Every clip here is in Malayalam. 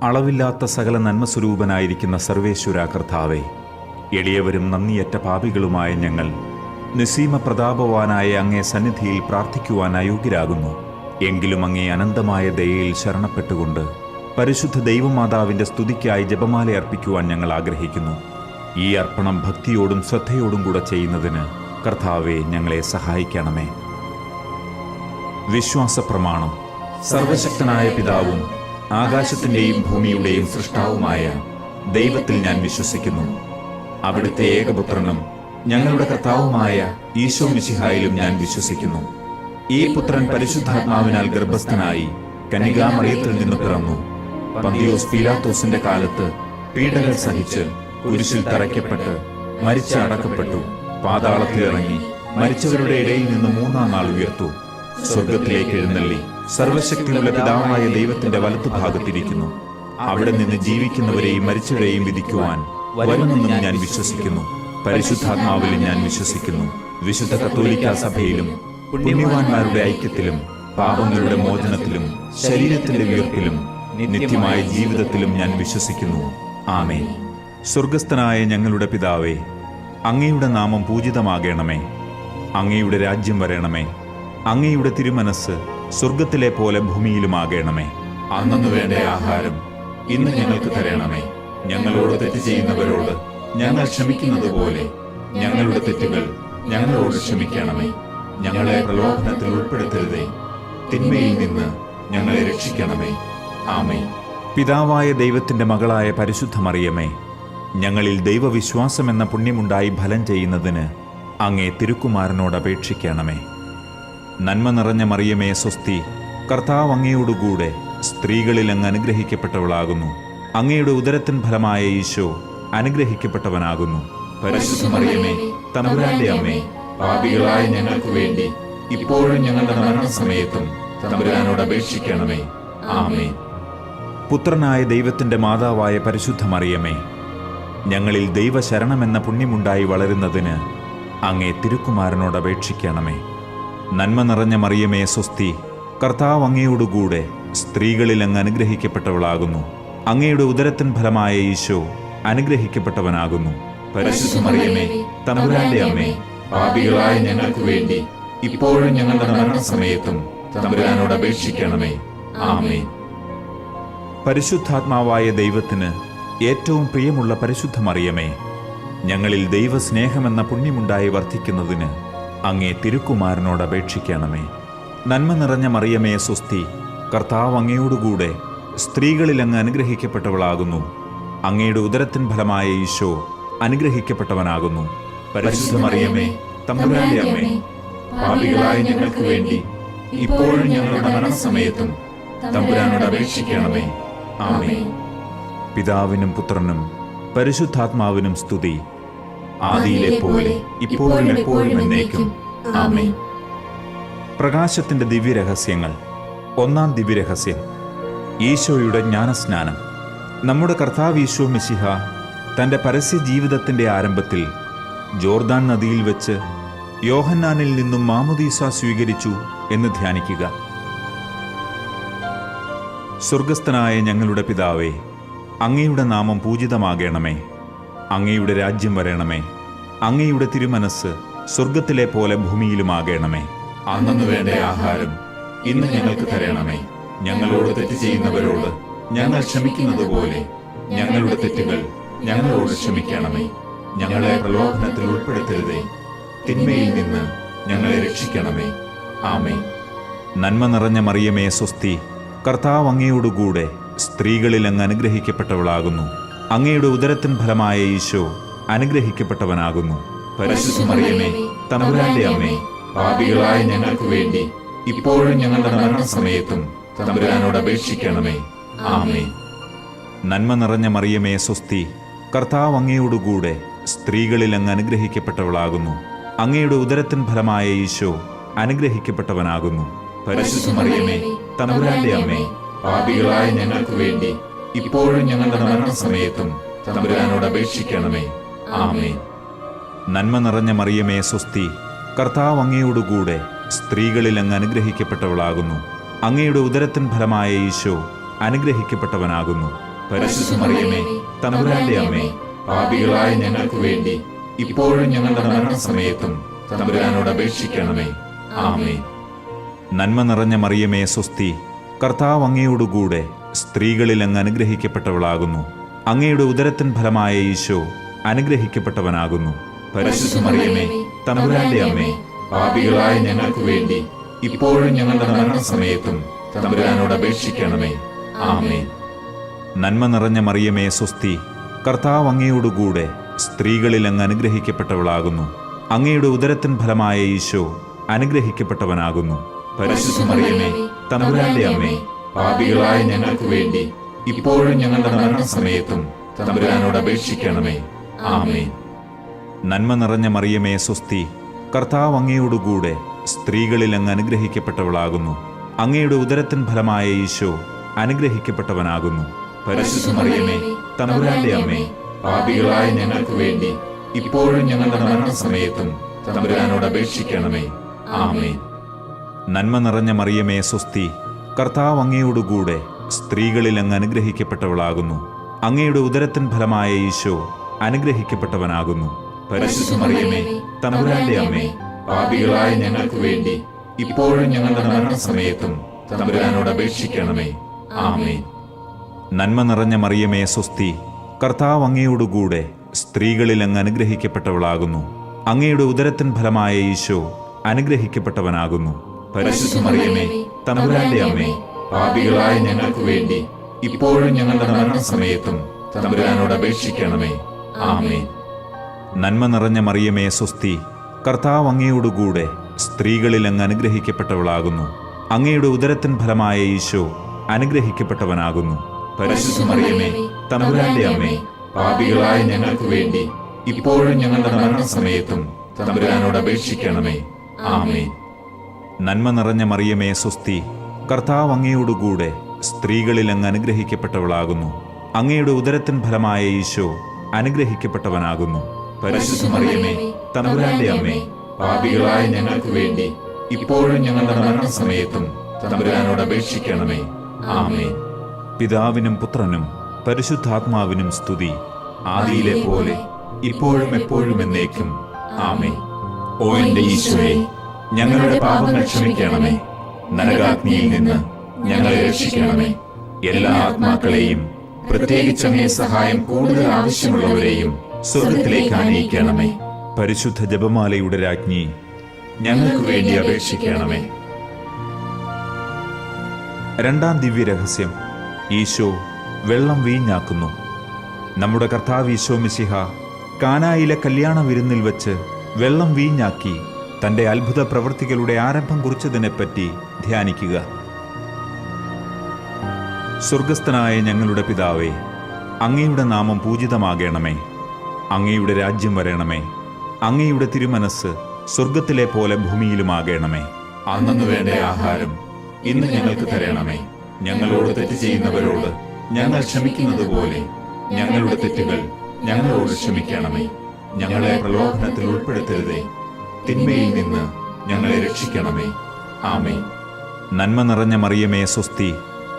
അളവില്ലാത്ത സകല നന്മസ്വരൂപനായിരിക്കുന്ന സർവേശ്വര കർത്താവേ, എളിയവരും നന്ദിയറ്റ പാപികളുമായ ഞങ്ങൾ നിസ്സീമ പ്രതാപവാനായ അങ്ങേ സന്നിധിയിൽ പ്രാർത്ഥിക്കുവാൻ അയോഗ്യരാകുന്നു. എങ്കിലും അങ്ങേ അനന്തമായ ദയയിൽ ശരണപ്പെട്ടുകൊണ്ട് പരിശുദ്ധ ദൈവമാതാവിൻ്റെ സ്തുതിക്കായി ജപമാല അർപ്പിക്കുവാൻ ഞങ്ങൾ ആഗ്രഹിക്കുന്നു. ഈ അർപ്പണം ഭക്തിയോടും ശ്രദ്ധയോടും കൂടെ ചെയ്യുന്നതിന് കർത്താവെ ഞങ്ങളെ സഹായിക്കണമേ. വിശ്വാസ പ്രമാണം. സർവശക്തനായ പിതാവും ആകാശത്തിൻ്റെയും ഭൂമിയുടെയും സൃഷ്ടാവുമായ ദൈവത്തിൽ ഞാൻ വിശ്വസിക്കുന്നു. അവിടുത്തെ ഏകപുത്രനും ഞങ്ങളുടെ കർത്താവുമായ ഈശോ മിശിഹായിലും ഞാൻ വിശ്വസിക്കുന്നു. ഈ പുത്രൻ പരിശുദ്ധാത്മാവിനാൽ ഗർഭസ്ഥനായി കന്യകാമറിയത്തിൽ നിന്ന് പിറന്നു. പന്തിയോസ് പീലാത്തോസിന്റെ കാലത്ത് പീഡകൾ സഹിച്ച് കുരിശിൽ തറയ്ക്കപ്പെട്ട് മരിച്ച് അടക്കപ്പെട്ടു. പാതാളത്തിലിറങ്ങി മരിച്ചവരുടെ ഇടയിൽ നിന്ന് മൂന്നാം നാൾ ഉയർത്തു. സ്വർഗത്തിലേക്ക് എഴുന്നള്ളി സർവശക്തിയുള്ള പിതാവായ ദൈവത്തിന്റെ വലത്തുഭാഗത്തിരിക്കുന്നു. അവിടെ നിന്ന് ജീവിക്കുന്നവരെയും മരിച്ചവരെയും വിധിക്കുവാൻ വരുമെന്നും ഞാൻ വിശ്വസിക്കുന്നു. പരിശുദ്ധാത്മാവിലും ഞാൻ വിശ്വസിക്കുന്നു. വിശുദ്ധ കത്തോലിക്കാ സഭയിലും പുണ്യവാന്മാരുടെ ഐക്യത്തിലും പാപങ്ങളുടെ മോചനത്തിലും ശരീരത്തിന്റെ ഉയർപ്പിലും നിത്യമായ ജീവിതത്തിലും ഞാൻ വിശ്വസിക്കുന്നു. ആമേൻ. സ്വർഗസ്ഥനായ ഞങ്ങളുടെ പിതാവേ, അങ്ങയുടെ നാമം പൂജിതമാകണമേ. അങ്ങയുടെ രാജ്യം വരണമേ. അങ്ങയുടെ തിരുമനസ് സ്വർഗത്തിലെ പോലെ ഭൂമിയിലുമാകണമേ. അന്നു വേണ്ട ആഹാരം ഇന്ന് ഞങ്ങൾക്ക് തരണമേ. ഞങ്ങളോട് തെറ്റ് ചെയ്യുന്നവരോട് ഞങ്ങൾ ക്ഷമിക്കുന്നത് പോലെ ഞങ്ങളുടെ തെറ്റുകൾ ഞങ്ങളോട് ക്ഷമിക്കണമേ. ഞങ്ങളെ പ്രലോഭനത്തിൽ ഉൾപ്പെടുത്തരുതേ, തിന്മയിൽ നിന്ന് ഞങ്ങളെ രക്ഷിക്കണമേ. ആമേൻ. പിതാവായ ദൈവത്തിന്റെ മകളായ പരിശുദ്ധ മറിയമേ, ഞങ്ങളിൽ ദൈവവിശ്വാസം എന്ന പുണ്യമുണ്ടായി ഫലം ചെയ്യുന്നതിന് അങ്ങേ തിരുക്കുമാരനോട് അപേക്ഷിക്കണമേ. നന്മ നിറഞ്ഞ മറിയമേ സ്വസ്തി, കർത്താവ് അങ്ങയോടുകൂടെ സ്ത്രീകളിൽ അങ്ങ് അനുഗ്രഹിക്കപ്പെട്ടവളാകുന്നു. അങ്ങയുടെ ഉദരത്തിൻ ഫലമായ ഈശോ അനുഗ്രഹിക്കപ്പെട്ടവനാകുന്നു. പരിശുദ്ധ മറിയമേ, തമ്പുരാന്റെ അമ്മേ, പാപികളായ ഞങ്ങൾക്ക് വേണ്ടി ഇപ്പോഴും ഞങ്ങളുടെ മരണസമയത്തും തമ്പുരാനോട് അപേക്ഷിക്കണമേ. ആമേൻ. പുത്രനായ ദൈവത്തിന്റെ മാതാവായ പരിശുദ്ധ മറിയമേ, ഞങ്ങളിൽ ദൈവശരണമെന്ന പുണ്യമുണ്ടായി വളരുന്നതിന് അങ്ങേ തിരുക്കുമാരനോട് അപേക്ഷിക്കണമേ. നന്മ നിറഞ്ഞ മറിയമേ സ്വസ്തി, കർത്താവ് അങ്ങയോടുകൂടെ സ്ത്രീകളിൽ അങ്ങ് അനുഗ്രഹിക്കപ്പെട്ടവളാകുന്നു. അങ്ങയുടെ ഉദരത്തിൻ ഫലമായ ഈശോ അനുഗ്രഹിക്കപ്പെട്ടവനാകുന്നു. പരിശുദ്ധ മറിയമേ, തമ്പുരാന്റെ അമ്മേ, പാപികളായ ഞങ്ങൾക്ക് വേണ്ടി ഇപ്പോഴും ഞങ്ങളുടെ മരണസമയത്തും തമ്പുരാനോട് അപേക്ഷിക്കണമേ. ആമേൻ. പരിശുദ്ധാത്മാവായ ദൈവത്തിന് ഏറ്റവും പ്രിയമുള്ള പരിശുദ്ധ മറിയമേ, ഞങ്ങളിൽ ദൈവസ്നേഹമെന്ന പുണ്യമുണ്ടായി വർദ്ധിക്കുന്നതിന് അങ്ങേ തിരുക്കുമാരനോട് അപേക്ഷിക്കണമേ. നന്മ നിറഞ്ഞ മറിയമേ സ്വസ്തി, കർത്താവ് അങ്ങയോടുകൂടെ സ്ത്രീകളിൽ അങ്ങ് അനുഗ്രഹിക്കപ്പെട്ടവളാകുന്നു. അങ്ങയുടെ ഉദരത്തിൻ ഫലമായ ഈശോ അനുഗ്രഹിക്കപ്പെട്ടവനാകുന്നു. പരിശുദ്ധ മറിയമേ, തമ്പുരാന്റെ അമ്മേ, പാപികളായ ഞങ്ങൾക്ക് വേണ്ടി ഇപ്പോഴും ഞങ്ങളുടെ മരണസമയത്തും തമ്പുരാനോട് അപേക്ഷിക്കണമേ. ആമേൻ. പിതാവിനും പുത്രനും പരിശുദ്ധാത്മാവിനും സ്തുതി, ആദിയിലെ പോലെ ഇപ്പോഴും എപ്പോഴും എന്നേക്കും. ആമേൻ. പ്രകാശത്തിന്റെ ദിവ്യരഹസ്യങ്ങൾ. ഒന്നാം ദിവ്യരഹസ്യം, ഈശോയുടെ ജ്ഞാനസ്നാനം. നമ്മുടെ കർത്താവ് ഈശോ മിശിഹ തൻ്റെ പരസ്യ ജീവിതത്തിൻ്റെ ആരംഭത്തിൽ ജോർദാൻ നദിയിൽ വെച്ച് യോഹന്നാനിൽ നിന്നും മാമോദീസ സ്വീകരിച്ചു എന്ന് ധ്യാനിക്കുക. സ്വർഗസ്ഥനായ ഞങ്ങളുടെ പിതാവേ, അങ്ങയുടെ നാമം പൂജിതമാകണമേ. അങ്ങയുടെ രാജ്യം വരണമേ. അങ്ങയുടെ തിരുമനസ് സ്വർഗത്തിലെ പോലെ ഭൂമിയിലുമാകണമേ. അന്നു വേണ്ട ആഹാരം ഇന്ന് ഞങ്ങൾക്ക് തരണമേ. ഞങ്ങളോട് തെറ്റ് ചെയ്യുന്നവരോട് ഞങ്ങൾ ക്ഷമിക്കുന്നത് പോലെ ഞങ്ങളുടെ തെറ്റുകൾ ഞങ്ങളോട് ക്ഷമിക്കണമേ. ഞങ്ങളെ പ്രലോഭനത്തിൽ ഉൾപ്പെടുത്തരുതേ, തിന്മയിൽ നിന്ന് ഞങ്ങളെ രക്ഷിക്കണമേ. ആമേൻ. നന്മ നിറഞ്ഞ മറിയമേ സ്വസ്തി, കർത്താവ് അങ്ങയോടുകൂടെ സ്ത്രീകളിൽ അങ്ങ് അനുഗ്രഹിക്കപ്പെട്ടവളാകുന്നു. അങ്ങയുടെ ഉദരത്തിൻ ഫലമായ ഈശോ അനുഗ്രഹിക്കപ്പെട്ടവനാകുന്നു. പരിശുദ്ധ മറിയമേ, തമ്പുരാന്റെ അമ്മേ, പാപികളായ ഞങ്ങൾക്ക് വേണ്ടി ഇപ്പോഴും ഞങ്ങളുടെ മരണസമയത്തും തമ്പുരാനോട് അപേക്ഷിക്കണമേ. ആമേൻ. നന്മ നിറഞ്ഞ മറിയമേ സ്വസ്തി, കർത്താവ് അങ്ങയോടുകൂടെ സ്ത്രീകളിൽ അങ്ങ് അനുഗ്രഹിക്കപ്പെട്ടവളാകുന്നു. അങ്ങയുടെ ഉദരത്തിൻ ഫലമായ ഈശോ അനുഗ്രഹിക്കപ്പെട്ടവനാകുന്നു. പരിശുദ്ധ മറിയമേ, തമ്പുരാന്റെ അമ്മേ, പാപികളായ ഞങ്ങൾക്ക് വേണ്ടി ഇപ്പോഴും ഞങ്ങളുടെ മരണസമയത്തും തമ്പുരാനോട് അപേക്ഷിക്കണമേ. ആമേൻ. നന്മ നിറഞ്ഞ മറിയമേ സ്വസ്തി, കർത്താവ് അങ്ങയോടുകൂടെ സ്ത്രീകളിൽ അങ്ങ് അനുഗ്രഹിക്കപ്പെട്ടവളാകുന്നു. അങ്ങയുടെ ഉദരത്തിൻ ഫലമായ ഈശോ അനുഗ്രഹിക്കപ്പെട്ടവനാകുന്നു. പരിശുദ്ധ മറിയമേ, തമ്പുരാന്റെ അമ്മേ, പാപികളായ ഞങ്ങൾക്ക് വേണ്ടി ഇപ്പോഴും ഞങ്ങളുടെ മരണസമയത്തും തമ്പുരാനോട് അപേക്ഷിക്കണമേ. ആമേൻ. നന്മ നിറഞ്ഞ മറിയമേ സ്വസ്തി, കർത്താവ് അങ്ങയോടുകൂടെ സ്ത്രീകളിൽ അങ്ങ് അനുഗ്രഹിക്കപ്പെട്ടവളാകുന്നു. അങ്ങയുടെ ഉദരത്തിൻ ഫലമായ ഈശോ അനുഗ്രഹിക്കപ്പെട്ടവനാകുന്നു. പരിശുദ്ധ മറിയമേ, തമ്പുരാന്റെ അമ്മേ, പാപികളായ ഞങ്ങൾക്ക് വേണ്ടി ഇപ്പോഴും ഞങ്ങളുടെ മരണസമയത്തും തമ്പുരാനോട് അപേക്ഷിക്കണമേ. ആമേൻ. നന്മ നിറഞ്ഞ മറിയമേ സ്വസ്തി, കർത്താവ് അങ്ങയോടുകൂടെ സ്ത്രീകളിൽ അങ്ങ് അനുഗ്രഹിക്കപ്പെട്ടവളാകുന്നു. അങ്ങയുടെ ഉദരത്തിൻ ഫലമായ ഈശോ അനുഗ്രഹിക്കപ്പെട്ടവനാകുന്നു. പരിശുദ്ധ മറിയമേ, തമ്പുരാന്റെ അമ്മേ, പാപികളായ ഞങ്ങൾക്ക് വേണ്ടി ഇപ്പോഴും ഞങ്ങളുടെ മരണസമയത്തും തമ്പുരാനോട് അപേക്ഷിക്കണമേ. ആമേൻ. നന്മ നിറഞ്ഞ മറിയമേ സ്വസ്തി, കർത്താവ് അങ്ങയോടുകൂടെ സ്ത്രീകളിൽ അങ്ങ് അനുഗ്രഹിക്കപ്പെട്ടവളാകുന്നു. അങ്ങയുടെ ഉദരത്തിൻ ഫലമായ ഈശോ അനുഗ്രഹിക്കപ്പെട്ടവനാകുന്നു. പരിശുദ്ധ മറിയമേ, തമ്പുരാന്റെ അമ്മേ, പാപികളായ ഞങ്ങൾക്ക് വേണ്ടി ഇപ്പോഴും ഞങ്ങളുടെ മരണസമയത്തും തമ്പുരാനോട് അപേക്ഷിക്കണമേ. ആമേൻ. നന്മ നിറഞ്ഞ മറിയമേ സ്വസ്തി, കർത്താവ് അങ്ങയോടുകൂടെ സ്ത്രീകളിൽ അങ്ങ് അനുഗ്രഹിക്കപ്പെട്ടവളാകുന്നു. അങ്ങയുടെ ഉദരത്തിൻ ഫലമായ ഈശോ അനുഗ്രഹിക്കപ്പെട്ടവനാകുന്നു. പരിശുദ്ധ മറിയമേ, തമ്പുരാന്റെ അമ്മേ, പാപികളായ ഞങ്ങൾക്ക് വേണ്ടി ഇപ്പോഴും ഞങ്ങളുടെ മരണസമയത്തും തമ്പുരാനോട് അപേക്ഷിക്കണമേ. ആമേൻ. നന്മ നിറഞ്ഞ മറിയമേ സ്വസ്തി, കർത്താവ് അങ്ങയോടുകൂടെ സ്ത്രീകളിൽ അങ്ങ് അനുഗ്രഹിക്കപ്പെട്ടവളാകുന്നു. അങ്ങയുടെ ഉദരത്തിൻ ഫലമായ ഈശോ അനുഗ്രഹിക്കപ്പെട്ടവനാകുന്നു. പരിശുദ്ധ മറിയമേ, തമ്പുരാന്റെ അമ്മേ, പാപികളായ ഞങ്ങൾക്ക് വേണ്ടി ഇപ്പോഴും ഞങ്ങളുടെ മരണസമയത്തും തമ്പുരാനോട് അപേക്ഷിക്കണമേ. ആമേൻ. നന്മ നിറഞ്ഞ മറിയമേ സ്വസ്തി, കർത്താവ് അങ്ങയോടുകൂടെ സ്ത്രീകളിൽ അങ്ങ് അനുഗ്രഹിക്കപ്പെട്ടവളാകുന്നു. അങ്ങയുടെ ഉദരത്തിൻ ഫലമായ ഈശോ അനുഗ്രഹിക്കപ്പെട്ടവനാകുന്നു. പരിശുദ്ധ മറിയമേ, തമ്പുരാന്റെ അമ്മേ, പാപികളായ ഞങ്ങൾക്ക് വേണ്ടി ഇപ്പോഴും ഞങ്ങളുടെ മരണസമയത്തും തമ്പുരാനോട് അപേക്ഷിക്കണമേ. ആമേൻ. നന്മ നിറഞ്ഞ മറിയമേ സ്വസ്തി, കർത്താവ് അങ്ങയോടുകൂടെ സ്ത്രീകളിൽ അങ്ങ് അനുഗ്രഹിക്കപ്പെട്ടവളാകുന്നു. അങ്ങയുടെ ഉദരത്തിൻ ഫലമായ ഈശോ അനുഗ്രഹിക്കപ്പെട്ടവനാകുന്നു. പരിശുദ്ധ മറിയമേ, തമ്പുരാന്റെ അമ്മേ, പാപികളായ ഞങ്ങൾക്ക് വേണ്ടി ഇപ്പോഴും ഞങ്ങളുടെ മരണസമയത്തും തമ്പുരാനോട് അപേക്ഷിക്കണമേ. ആമേൻ. പിതാവിനും പുത്രനും പരിശുദ്ധാത്മാവിനും സ്തുതി, ആദിയിലെ പോലെ ഇപ്പോഴും എപ്പോഴും എന്നേക്കും. ആമേൻ. ഓ എന്റെ ഈശോയെ, ഞങ്ങളുടെ പാപങ്ങൾ ക്ഷമിക്കണമേ. നരകാഗ്നിയിൽ നിന്ന് ഞങ്ങളെ രക്ഷിക്കണമേ. എല്ലാ ആത്മാക്കളെയും, പ്രത്യേകിച്ച് അങ്ങേ സഹായം കൂടുതൽ ആവശ്യമുള്ളവരെയും സ്വർഗത്തിലേക്ക് ആനയിക്കണമേ. പരിശുദ്ധ ജപമാലയുടെ രാജ്ഞി, ഞങ്ങൾക്ക് വേണ്ടി അപേക്ഷിക്കണമേ. രണ്ടാം ദിവ്യരഹസ്യം, ഈശോ വെള്ളം വീഞ്ഞാക്കുന്നു. നമ്മുടെ കർത്താവ് ഈശോ മിശിഹ കാനായിലെ കല്യാണ വിരുന്നിൽ വച്ച് വെള്ളം വീഞ്ഞാക്കി തൻ്റെ അത്ഭുത പ്രവൃത്തികളുടെ ആരംഭം കുറിച്ചതിനെപ്പറ്റി ധ്യാനിക്കുക. സ്വർഗസ്ഥനായ ഞങ്ങളുടെ പിതാവേ, അങ്ങയുടെ നാമം പൂജിതമാകണമേ. അങ്ങയുടെ രാജ്യം വരണമേ. അങ്ങയുടെ തിരുമനസ് സ്വർഗത്തിലെ പോലെ ഭൂമിയിലുമാകണമേ. അന്നു വേണ്ട ആഹാരം ഇന്ന് ഞങ്ങൾക്ക് തരണമേ. ഞങ്ങളോട് തെറ്റ് ചെയ്യുന്നവരോട് ഞങ്ങൾ ക്ഷമിക്കുന്നത് പോലെ ഞങ്ങളുടെ തെറ്റുകൾ ഞങ്ങളോട് ക്ഷമിക്കണമേ. ഞങ്ങളെ പ്രലോഭനത്തിൽ ഉൾപ്പെടുത്തരുതേ, തിന്മയിൽ നിന്ന് ഞങ്ങളെ രക്ഷിക്കണമേ. ആമേൻ. നന്മ നിറഞ്ഞ മറിയമേ സ്വസ്തി,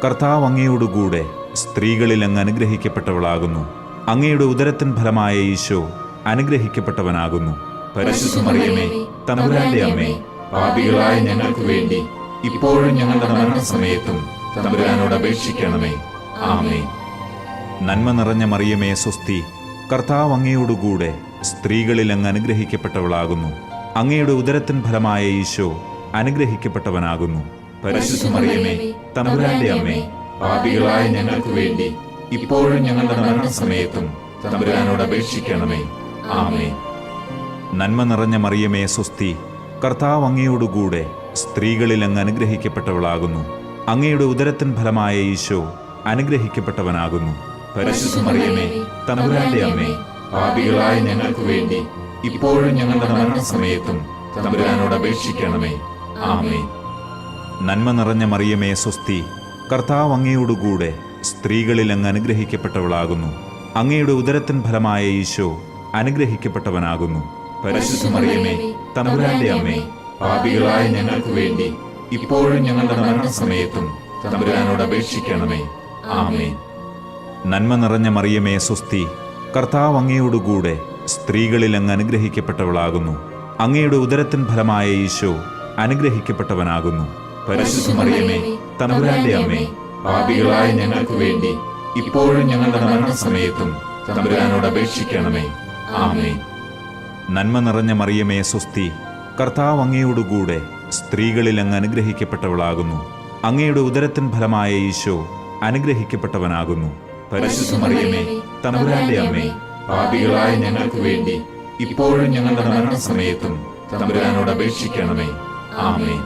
കർത്താവ് അങ്ങയോടുകൂടെ സ്ത്രീകളിൽ അങ്ങ് അനുഗ്രഹിക്കപ്പെട്ടവളാകുന്നു. അങ്ങയുടെ ഉദരത്തിൻ ഫലമായ ഈശോ അനുഗ്രഹിക്കപ്പെട്ടവനാകുന്നു. പരിശുദ്ധ മറിയമേ, തമ്പുരാന്റെ അമ്മേ, പാപികളായ ഞങ്ങൾക്ക് വേണ്ടി ഇപ്പോഴും ഞങ്ങളുടെ മരണസമയത്തും തമ്പുരാനോട് അപേക്ഷിക്കണമേ. ആമേൻ. നന്മ നിറഞ്ഞ മറിയമേ സ്വസ്തി, കർത്താവ് അങ്ങയോടുകൂടെ സ്ത്രീകളിൽ അങ്ങ് അനുഗ്രഹിക്കപ്പെട്ടവളാകുന്നു. അങ്ങയുടെ ഉദരത്തിൻ ഫലമായ ഈശോ അനുഗ്രഹിക്കപ്പെട്ടവനാകുന്നു. പരിശുദ്ധ മറിയമേ, തമ്പുരാന്റെ അമ്മേ, പാപികളായ ഞങ്ങൾക്ക് വേണ്ടി ഇപ്പോഴും ഞങ്ങളുടെ മരണസമയത്തും തമ്പുരാനോട് അപേക്ഷിക്കണമേ. ആമേൻ. നന്മ നിറഞ്ഞ മറിയമേ സ്വസ്തി, കർത്താവ് അങ്ങയോടുകൂടെ സ്ത്രീകളിൽ അങ്ങ് അനുഗ്രഹിക്കപ്പെട്ടവളാകുന്നു. അങ്ങയുടെ ഉദരത്തിൻ ഫലമായ ഈശോ അനുഗ്രഹിക്കപ്പെട്ടവനാകുന്നു. പരിശുദ്ധ മറിയമേ, തമ്പുരാന്റെ അമ്മേ, പാപികളായ ഞങ്ങൾക്ക് വേണ്ടി ഇപ്പോഴും ഞങ്ങളുടെ മരണസമയത്തും തമ്പുരാനോട് അപേക്ഷിക്കണമേ. ആമേൻ. നന്മ നിറഞ്ഞ മറിയമേ സ്വസ്തി, കർത്താവ് അങ്ങയോടുകൂടെ സ്ത്രീകളിൽ അങ്ങ് അനുഗ്രഹിക്കപ്പെട്ടവളാകുന്നു. അങ്ങയുടെ ഉദരത്തിൻ ഫലമായ ഈശോ അനുഗ്രഹിക്കപ്പെട്ടവനാകുന്നു. പരിശുദ്ധ മറിയമേ, തമ്പുരാന്റെ അമ്മേ, പാപികളായ ഞങ്ങൾക്ക് വേണ്ടി ഇപ്പോഴും ഞങ്ങളുടെ മരണസമയത്തും തമ്പുരാനോട് അപേക്ഷിക്കണമേ. ആമേൻ. നന്മ നിറഞ്ഞ മറിയമേ സ്വസ്തി, കർത്താവ് അങ്ങയോടുകൂടെ സ്ത്രീകളിൽ അങ്ങ് അനുഗ്രഹിക്കപ്പെട്ടവളാകുന്നു. അങ്ങയുടെ ഉദരത്തിൻ ഫലമായ ഈശോ അനുഗ്രഹിക്കപ്പെട്ടവനാകുന്നു. പരിശുദ്ധ മറിയമേ, തമ്പുരാന്റെ അമ്മേ, പാപികളായ ഞങ്ങൾക്ക് വേണ്ടി ഇപ്പോഴും ഞങ്ങളുടെ മരണസമയത്തും തമ്പുരാനോട് അപേക്ഷിക്കണമേ. ആമേൻ. നന്മ നിറഞ്ഞ മറിയമേ സ്വസ്തി, കർത്താവ് അങ്ങയോടുകൂടെ സ്ത്രീകളിൽ അങ്ങ് അനുഗ്രഹിക്കപ്പെട്ടവളാകുന്നു. അങ്ങയുടെ ഉദരത്തിൻ ഫലമായ ഈശോ അനുഗ്രഹിക്കപ്പെട്ടവനാകുന്നു. പരിശുദ്ധ മറിയമേ, തമ്പുരാന്റെ അമ്മേ, പാപികളായ ഞങ്ങൾക്ക് വേണ്ടി ഇപ്പോഴും ഞങ്ങളുടെ മരണസമയത്തും തമ്പുരാനോട് അപേക്ഷിക്കണമേ. ആമേൻ.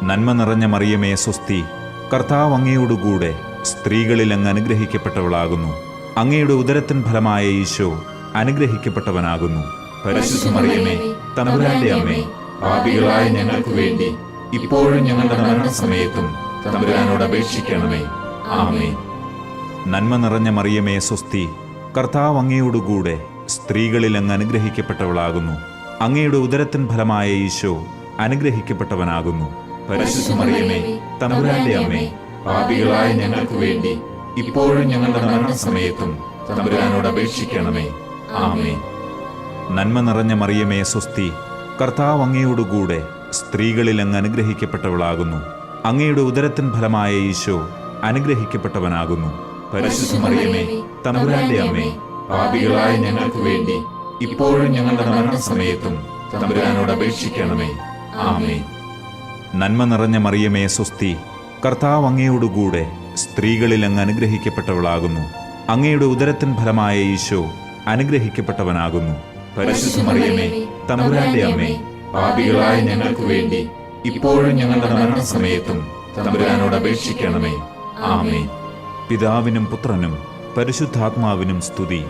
നന്മ നിറഞ്ഞ മറിയമേ സ്വസ്തി, കർത്താവ് അങ്ങയോടുകൂടെ സ്ത്രീകളിൽ അങ്ങ് അനുഗ്രഹിക്കപ്പെട്ടവളാകുന്നു. അങ്ങയുടെ ഉദരത്തിൻ ഫലമായ ഈശോ അനുഗ്രഹിക്കപ്പെട്ടവനാകുന്നു. പരിശുദ്ധ മറിയമേ, തമ്പുരാന്റെ അമ്മേ, പാപികളായ ഞങ്ങൾക്ക് വേണ്ടി ഇപ്പോഴും ഞങ്ങളുടെ മരണസമയത്തും തമ്പുരാനോട് അപേക്ഷിക്കണമേ. ആമേൻ. നന്മ നിറഞ്ഞ മറിയമേ സ്വസ്തി, കർത്താവ് അങ്ങയോടുകൂടെ സ്ത്രീകളിൽ അങ്ങ് അനുഗ്രഹിക്കപ്പെട്ടവളാകുന്നു. അങ്ങയുടെ ഉദരത്തിൻ ഫലമായ ഈശോ അനുഗ്രഹിക്കപ്പെട്ടവനാകുന്നു. പരിശുദ്ധ മറിയമേ, തമ്പുരാന്റെ അമ്മേ, പാപികളായ ഞങ്ങൾക്ക് വേണ്ടി ഇപ്പോഴും ഞങ്ങളുടെ മരണസമയത്തും തമ്പുരാനോട് അപേക്ഷിക്കണമേ. ആമേൻ. നന്മ നിറഞ്ഞ മറിയമേ സ്വസ്തി, കർത്താവ് അങ്ങയോടുകൂടെ സ്ത്രീകളിൽ അങ്ങ് അനുഗ്രഹിക്കപ്പെട്ടവളാകുന്നു. അങ്ങയുടെ ഉദരത്തിൻ ഫലമായ ഈശോ അനുഗ്രഹിക്കപ്പെട്ടവനാകുന്നു. പരിശുദ്ധ മറിയമേ, തമ്പുരാന്റെ അമ്മേ, പാപികളായ ഞങ്ങൾക്ക് വേണ്ടി ഇപ്പോഴും ഞങ്ങളുടെ മരണസമയത്തും തമ്പുരാനോട് അപേക്ഷിക്കണമേ. ആമേൻ. നന്മ നിറഞ്ഞ മറിയമേ സ്വസ്തി, കർത്താവ് അങ്ങയോടുകൂടെ സ്ത്രീകളിൽ അങ്ങ് അനുഗ്രഹിക്കപ്പെട്ടവളാകുന്നു. അങ്ങയുടെ ഉദരത്തിൻ ഫലമായ ഈശോ അനുഗ്രഹിക്കപ്പെട്ടവനാകുന്നു. പരിശുദ്ധ മറിയമേ, തമ്പുരാന്റെ അമ്മേ, പാപികളായ ഞങ്ങൾക്ക് വേണ്ടി ഇപ്പോഴും ഞങ്ങളുടെ മരണസമയത്തും തമ്പുരാനോട് അപേക്ഷിക്കണമേ. ആമേൻ. പിതാവിനും പുത്രനും പരിശുദ്ധാത്മാവിനും സ്തുതി,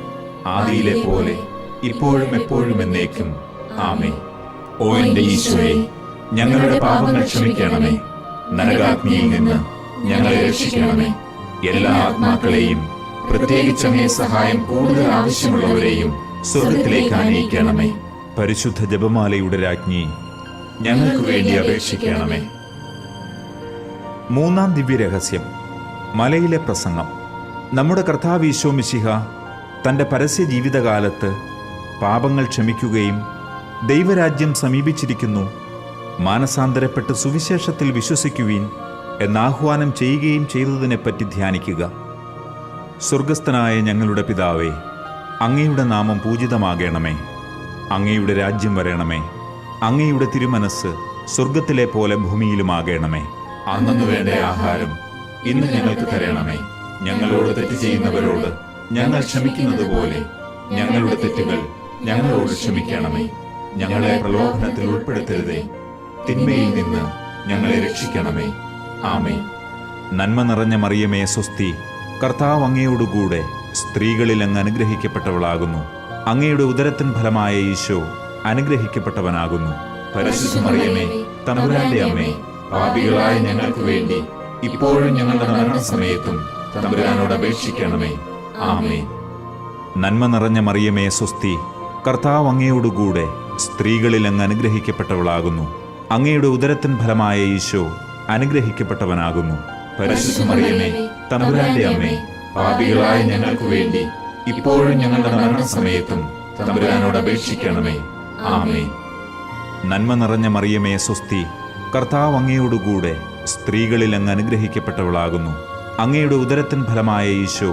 ആദിയിലെ പോലെ ഇപ്പോഴും എപ്പോഴും എന്നേക്കും. ആമേൻ. ഓ എന്റെ ഈശോയെ, ഞങ്ങളുടെ പാപങ്ങൾ ക്ഷമിക്കണമേ. നരകാഗ്നിയിൽ നിന്ന് ഞങ്ങളെ രക്ഷിക്കണമേ. എല്ലാ ആത്മാക്കളെയും, പ്രത്യേകിച്ച് അങ്ങേ സഹായം കൂടുതൽ ആവശ്യമുള്ളവരെയും സ്വർഗത്തിലേക്ക് ആനയിക്കണമേ. പരിശുദ്ധ ജപമാലയുടെ രാജ്ഞി, ഞങ്ങൾക്ക് വേണ്ടി അപേക്ഷിക്കണമേ. മൂന്നാം ദിവ്യരഹസ്യം, മലയിലെ പ്രസംഗം. നമ്മുടെ കർത്താവ് ഈശോ മിശിഹ തൻ്റെ പരസ്യ ജീവിതകാലത്ത് പാപങ്ങൾ ക്ഷമിക്കുകയും ദൈവരാജ്യം സമീപിച്ചിരിക്കുന്നു, മാനസാന്തരപ്പെട്ട് സുവിശേഷത്തിൽ വിശ്വസിക്കുവീൻ എന്നാഹ്വാനം ചെയ്യുകയും ചെയ്തതിനെപ്പറ്റി ധ്യാനിക്കുക. സ്വർഗസ്ഥനായ ഞങ്ങളുടെ പിതാവേ, അങ്ങയുടെ നാമം പൂജിതമാകണമേ. അങ്ങയുടെ രാജ്യം വരണമേ. അങ്ങയുടെ തിരുമനസ് സ്വർഗത്തിലെ പോലെ ഭൂമിയിലുമാകണമേ. അന്നു വേണ്ട ആഹാരം ഇന്ന് ഞങ്ങൾക്ക് തരണമേ. ഞങ്ങളോട് തെറ്റ് ചെയ്യുന്നവരോട് ഞങ്ങൾ ക്ഷമിക്കുന്നത് പോലെ ഞങ്ങളുടെ തെറ്റുകൾ ഞങ്ങളോട് ക്ഷമിക്കണമേ. ഞങ്ങളെ പ്രലോഭനത്തിൽ ഉൾപ്പെടുത്തരുതേ, തിന്മയിൽ നിന്ന് ഞങ്ങളെ രക്ഷിക്കണമേ. ആമേൻ. നന്മ നിറഞ്ഞ മറിയമേ സ്വസ്തി, കർത്താവ് അങ്ങയോടുകൂടെ സ്ത്രീകളിൽ അങ്ങ് അനുഗ്രഹിക്കപ്പെട്ടവളാകുന്നു. അങ്ങയുടെ ഉദരത്തിൻ ഫലമായ ഈശോ അനുഗ്രഹിക്കപ്പെട്ടവനാകുന്നു. പരിശുദ്ധ മറിയമേ, തമ്പുരാന്റെ അമ്മേ, പാപികളായ ഞങ്ങൾക്ക് വേണ്ടി ഇപ്പോഴും ഞങ്ങളുടെ മരണസമയത്തും തമ്പുരാനോട് അപേക്ഷിക്കണമേ. ആമേൻ. നന്മ നിറഞ്ഞ മറിയമേ സ്വസ്തി, കർത്താവ് അങ്ങയോടുകൂടെ സ്ത്രീകളിൽ അങ്ങ് അനുഗ്രഹിക്കപ്പെട്ടവളാകുന്നു. അങ്ങയുടെ ഉദരത്തിൻ ഫലമായ ഈശോ അനുഗ്രഹിക്കപ്പെട്ടവനാകുന്നു. പരിശുദ്ധ മറിയമേ, തമ്പുരാന്റെ അമ്മേ, പാപികളായ ഞങ്ങൾക്ക് വേണ്ടി ഇപ്പോഴും ഞങ്ങളുടെ മരണസമയത്തും തമ്പുരാനോട് അപേക്ഷിക്കണമേ. ആമേൻ. നന്മ നിറഞ്ഞ മറിയമേ സ്വസ്തി, കർത്താവ് അങ്ങയോടുകൂടെ സ്ത്രീകളിൽ അങ്ങ് അനുഗ്രഹിക്കപ്പെട്ടവളാകുന്നു. അങ്ങയുടെ ഉദരത്തിൻ ഫലമായ ഈശോ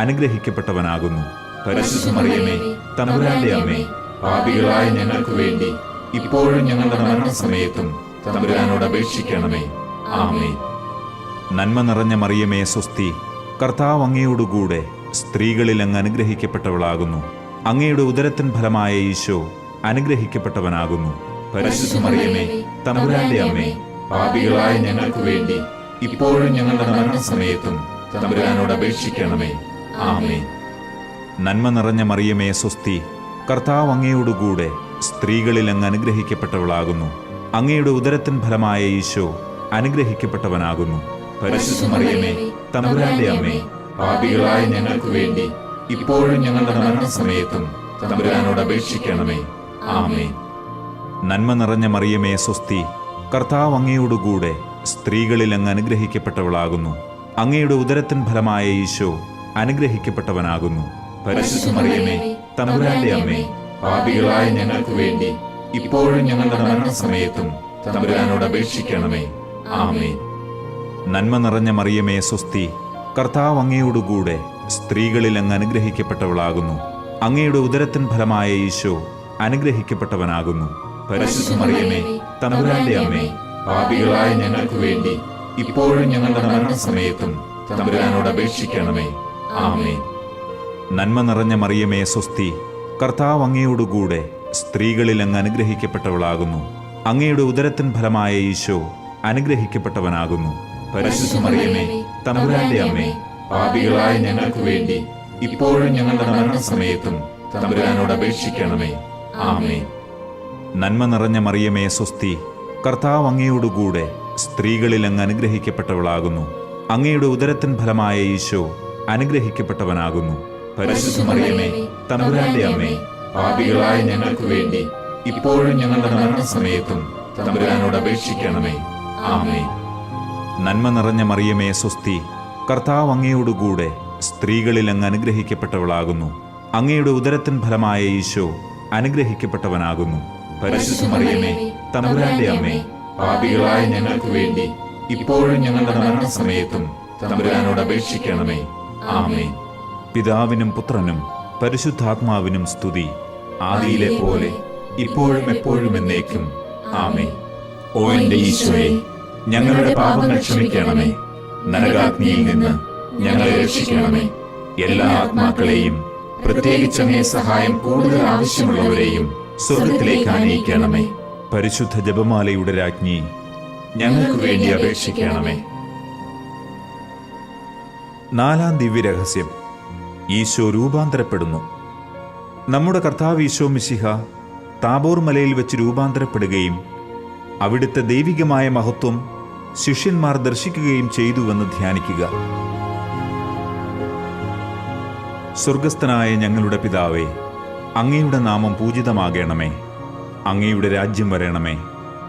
അനുഗ്രഹിക്കപ്പെട്ടവനാകുന്നു. പരിശുദ്ധ മറിയമേ, തമ്പുരാന്റെ അമ്മേ, പാപികളായ ഞങ്ങൾക്ക് വേണ്ടി ഇപ്പോഴും ഞങ്ങളുടെ മരണസമയത്തും തമ്പുരാനോട് അപേക്ഷിക്കണമേ. ആമേൻ. നന്മ നിറഞ്ഞ മറിയമേ സ്വസ്തി, കർത്താവ് അങ്ങയോടുകൂടെ സ്ത്രീകളിൽ അങ്ങ് അനുഗ്രഹിക്കപ്പെട്ടവളാകുന്നു. അങ്ങയുടെ ഉദരത്തിൻ ഫലമായ ഈശോ അനുഗ്രഹിക്കപ്പെട്ടവനാകുന്നു. പരിശുദ്ധ മറിയമേ, തമ്പുരാന്റെ അമ്മേ, പാപികളായ ഞങ്ങൾക്ക് വേണ്ടി ഇപ്പോഴും ഞങ്ങളുടെ മരണസമയത്തും തമ്പുരാനോട് അപേക്ഷിക്കണമേ. ആമേൻ. നന്മ നിറഞ്ഞ മറിയമേ സ്വസ്തി, കർത്താവ് അങ്ങയോടുകൂടെ സ്ത്രീകളിൽ അങ്ങ് അനുഗ്രഹിക്കപ്പെട്ടവളാകുന്നു. അങ്ങയുടെ ഉദരത്തിൻ ഫലമായ ഈശോ അനുഗ്രഹിക്കപ്പെട്ടവനാകുന്നു. പരിശുദ്ധ മറിയമേ, തമ്പുരാന്റെ അമ്മേ, പാപികളായ ഞങ്ങൾക്ക് വേണ്ടി ഇപ്പോഴും ഞങ്ങളുടെ മരണസമയത്തും തമ്പുരാനോട് അപേക്ഷിക്കണമേ. ആമേൻ. നന്മ നിറഞ്ഞ മറിയമേ സ്വസ്തി, കർത്താവ് അങ്ങയോടുകൂടെ സ്ത്രീകളിൽ അങ്ങ് അനുഗ്രഹിക്കപ്പെട്ടവളാകുന്നു. അങ്ങയുടെ ഉദരത്തിൻ ഫലമായ ഈശോ അനുഗ്രഹിക്കപ്പെട്ടവനാകുന്നു. പരിശുദ്ധ മറിയമേ, തമ്പുരാന്റെ അമ്മേ, പാപികളായ ഞങ്ങൾക്ക് വേണ്ടി ഇപ്പോഴും ഞങ്ങളുടെ മരണസമയത്തും തമ്പുരാനോട് അപേക്ഷിക്കണമേ. ആമേൻ. നന്മ നിറഞ്ഞ മറിയമേ സ്വസ്തി, കർത്താവ് അങ്ങയോടുകൂടെ സ്ത്രീകളിൽ അങ്ങ് അനുഗ്രഹിക്കപ്പെട്ടവളാകുന്നു. അങ്ങയുടെ ഉദരത്തിൻ ഫലമായ ഈശോ അനുഗ്രഹിക്കപ്പെട്ടവനാകുന്നു. പരിശുദ്ധ മറിയമേ, തമ്പുരാന്റെ അമ്മേ, പാപികളായ ഞങ്ങൾക്ക് വേണ്ടി ഇപ്പോഴും ഞങ്ങളുടെ മരണസമയത്തും തമ്പുരാനോട് അപേക്ഷിക്കണമേ. ആമേൻ. നന്മ നിറഞ്ഞ മറിയമേ സ്വസ്തി, കർത്താവ് അങ്ങയോടുകൂടെ സ്ത്രീകളിൽ അങ്ങ് അനുഗ്രഹിക്കപ്പെട്ടവളാകുന്നു. അങ്ങയുടെ ഉദരത്തിൻ ഫലമായ ഈശോ അനുഗ്രഹിക്കപ്പെട്ടവനാകുന്നു. പരിശുദ്ധ മറിയമേ, തമ്പുരാന്റെ അമ്മേ, പാപികളായ ഞങ്ങൾക്ക് വേണ്ടി ഇപ്പോഴും ഞങ്ങളുടെ മരണസമയത്തും തമ്പുരാനോട് അപേക്ഷിക്കണമേ. ആമേൻ. നന്മ നിറഞ്ഞ മറിയമേ സ്വസ്തി, കർത്താവ് അങ്ങയോടുകൂടെ സ്ത്രീകളിൽ അങ്ങ് അനുഗ്രഹിക്കപ്പെട്ടവളാകുന്നു. അങ്ങയുടെ ഉദരത്തിൻ ഫലമായ ഈശോ അനുഗ്രഹിക്കപ്പെട്ടവനാകുന്നു. പരിശുദ്ധ മറിയമേ, തമ്പുരാന്റെ അമ്മേ, പാപികളായ ഞങ്ങൾക്ക് വേണ്ടി ഇപ്പോഴും ഞങ്ങളുടെ മരണസമയത്തും തമ്പുരാനോട് അപേക്ഷിക്കണമേ. ആമേൻ. നന്മ നിറഞ്ഞ മറിയമേ സ്വസ്തി, കർത്താവ് അങ്ങയോടുകൂടെ സ്ത്രീകളിൽ അങ്ങ് അനുഗ്രഹിക്കപ്പെട്ടവളാകുന്നു. അങ്ങയുടെ ഉദരത്തിൻ ഫലമായ ഈശോ അനുഗ്രഹിക്കപ്പെട്ടവനാകുന്നു. പരിശുദ്ധ മറിയമേ, തമ്പുരാന്റെ അമ്മേ, പാപികളായ ഞങ്ങൾക്ക് വേണ്ടി ഇപ്പോഴും ഞങ്ങളുടെ മരണസമയത്തും തമ്പുരാനോട് അപേക്ഷിക്കണമേ. ആമേൻ. പിതാവിനും പുത്രനും പരിശുദ്ധാത്മാവിനും സ്തുതി, ആദിയിലെ പോലെ ഇപ്പോഴും എപ്പോഴും എന്നേക്കും. ആമേൻ. ഓ എന്റെ ഈശോയെ, ഞങ്ങളുടെ പാപങ്ങൾ ക്ഷമിക്കണമേ. നരകാഗ്നിയിൽ നിന്ന് ഞങ്ങളെ രക്ഷിക്കണമേ. എല്ലാ ആത്മാക്കളെയും, പ്രത്യേകിച്ച് അങ്ങേ സഹായം കൂടുതൽ ആവശ്യമുള്ളവരെയും സ്വർഗത്തിലേക്ക് ആനയിക്കണമേ. പരിശുദ്ധ ജപമാലയുടെ രാജ്ഞി, ഞങ്ങൾക്ക് വേണ്ടി അപേക്ഷിക്കണമേ. നാലാം ദിവ്യരഹസ്യം, ഈശോ രൂപാന്തരപ്പെടുന്നു. നമ്മുടെ കർത്താവ് ഈശോ മിശിഹ താബോർ മലയിൽ വെച്ച് രൂപാന്തരപ്പെടുകയും അവിടുത്തെ ദൈവികമായ മഹത്വം ശിഷ്യന്മാർ ദർശിക്കുകയും ചെയ്തുവെന്ന് ധ്യാനിക്കുക. സ്വർഗസ്ഥനായ ഞങ്ങളുടെ പിതാവേ, അങ്ങയുടെ നാമം പൂജിതമാകണമേ. അങ്ങയുടെ രാജ്യം വരണമേ.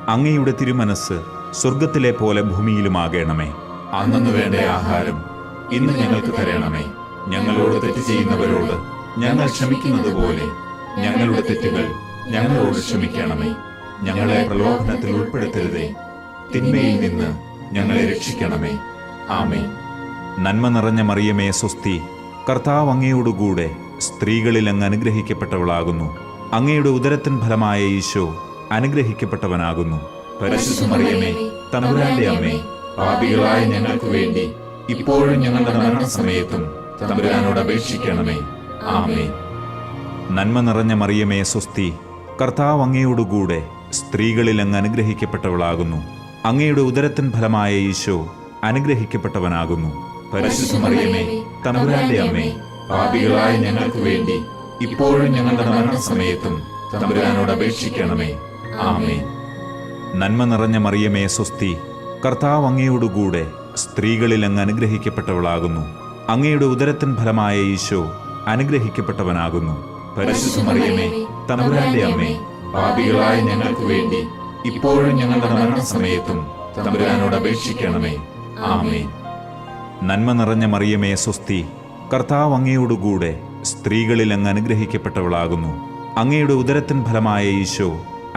അങ്ങയുടെ തിരുമനസ് സ്വർഗത്തിലെ പോലെ ഭൂമിയിലുമാകണമേ. അന്നു വേണ്ട ആഹാരം ഇന്ന് ഞങ്ങൾക്ക് തരണമേ. ഞങ്ങളോട് തെറ്റ് ചെയ്യുന്നവരോട് ഞങ്ങൾ ക്ഷമിക്കുന്നത് പോലെ ഞങ്ങളുടെ തെറ്റുകൾ ഞങ്ങളോട് ക്ഷമിക്കണമേ. ഞങ്ങളെ പ്രലോഭനത്തിൽ ഉൾപ്പെടുത്തരുതേ, തിന്മയിൽ നിന്ന് ഞങ്ങളെ രക്ഷിക്കണമേ. ആമേൻ. നന്മ നിറഞ്ഞ മറിയമേ സ്വസ്തി, കർത്താവ് അങ്ങയോടുകൂടെ സ്ത്രീകളിൽ അങ്ങ് അനുഗ്രഹിക്കപ്പെട്ടവളാകുന്നു. അങ്ങയുടെ ഉദരത്തിൻ ഫലമായ ഈശോ അനുഗ്രഹിക്കപ്പെട്ടവനാകുന്നു. പരിശുദ്ധ മറിയമേ, തമ്പുരാന്റെ അമ്മേ, പാപികളായ ഞങ്ങൾക്ക് വേണ്ടി ഇപ്പോഴും ഞങ്ങളുടെ മരണസമയത്തും തമ്പുരാനോട് അപേക്ഷിക്കണമേ. ആമേൻ. നന്മ നിറഞ്ഞ മറിയമേ സ്വസ്തി, കർത്താവ് അങ്ങയോടുകൂടെ സ്ത്രീകളിൽ അങ്ങ് അനുഗ്രഹിക്കപ്പെട്ടവളാകുന്നു. അങ്ങയുടെ ഉദരത്തിൻ ഫലമായ ഈശോ അനുഗ്രഹിക്കപ്പെട്ടവനാകുന്നു. പരിശുദ്ധ മറിയമേ, തമ്പുരാന്റെ അമ്മേ, പാപികളായ ഞങ്ങൾക്ക് വേണ്ടി ഇപ്പോഴും ഞങ്ങളുടെ മരണസമയത്തും തമ്പുരാനോട് അപേക്ഷിക്കണമേ. ആമേൻ. നന്മ നിറഞ്ഞ മറിയമേ സ്വസ്തി, കർത്താവ് അങ്ങയോടുകൂടെ സ്ത്രീകളിൽ അങ്ങ് അനുഗ്രഹിക്കപ്പെട്ടവളാകുന്നു. അങ്ങയുടെ ഉദരത്തിൻ ഫലമായ ഈശോ അനുഗ്രഹിക്കപ്പെട്ടവനാകുന്നു. പരിശുദ്ധ മറിയമേ, തമ്പുരാന്റെ അമ്മേ, പാപികളായ ഞങ്ങൾക്ക് വേണ്ടി ഇപ്പോഴും ഞങ്ങളുടെ മരണസമയത്തും തമ്പുരാനോട് അപേക്ഷിക്കണമേ. ആമേൻ. നന്മ നിറഞ്ഞ മറിയമേ സ്വസ്തി, കർത്താവ് അങ്ങയോടുകൂടെ സ്ത്രീകളിൽ അങ്ങ് അനുഗ്രഹിക്കപ്പെട്ടവളാകുന്നു. അങ്ങയുടെ ഉദരത്തിൻ ഫലമായ ഈശോ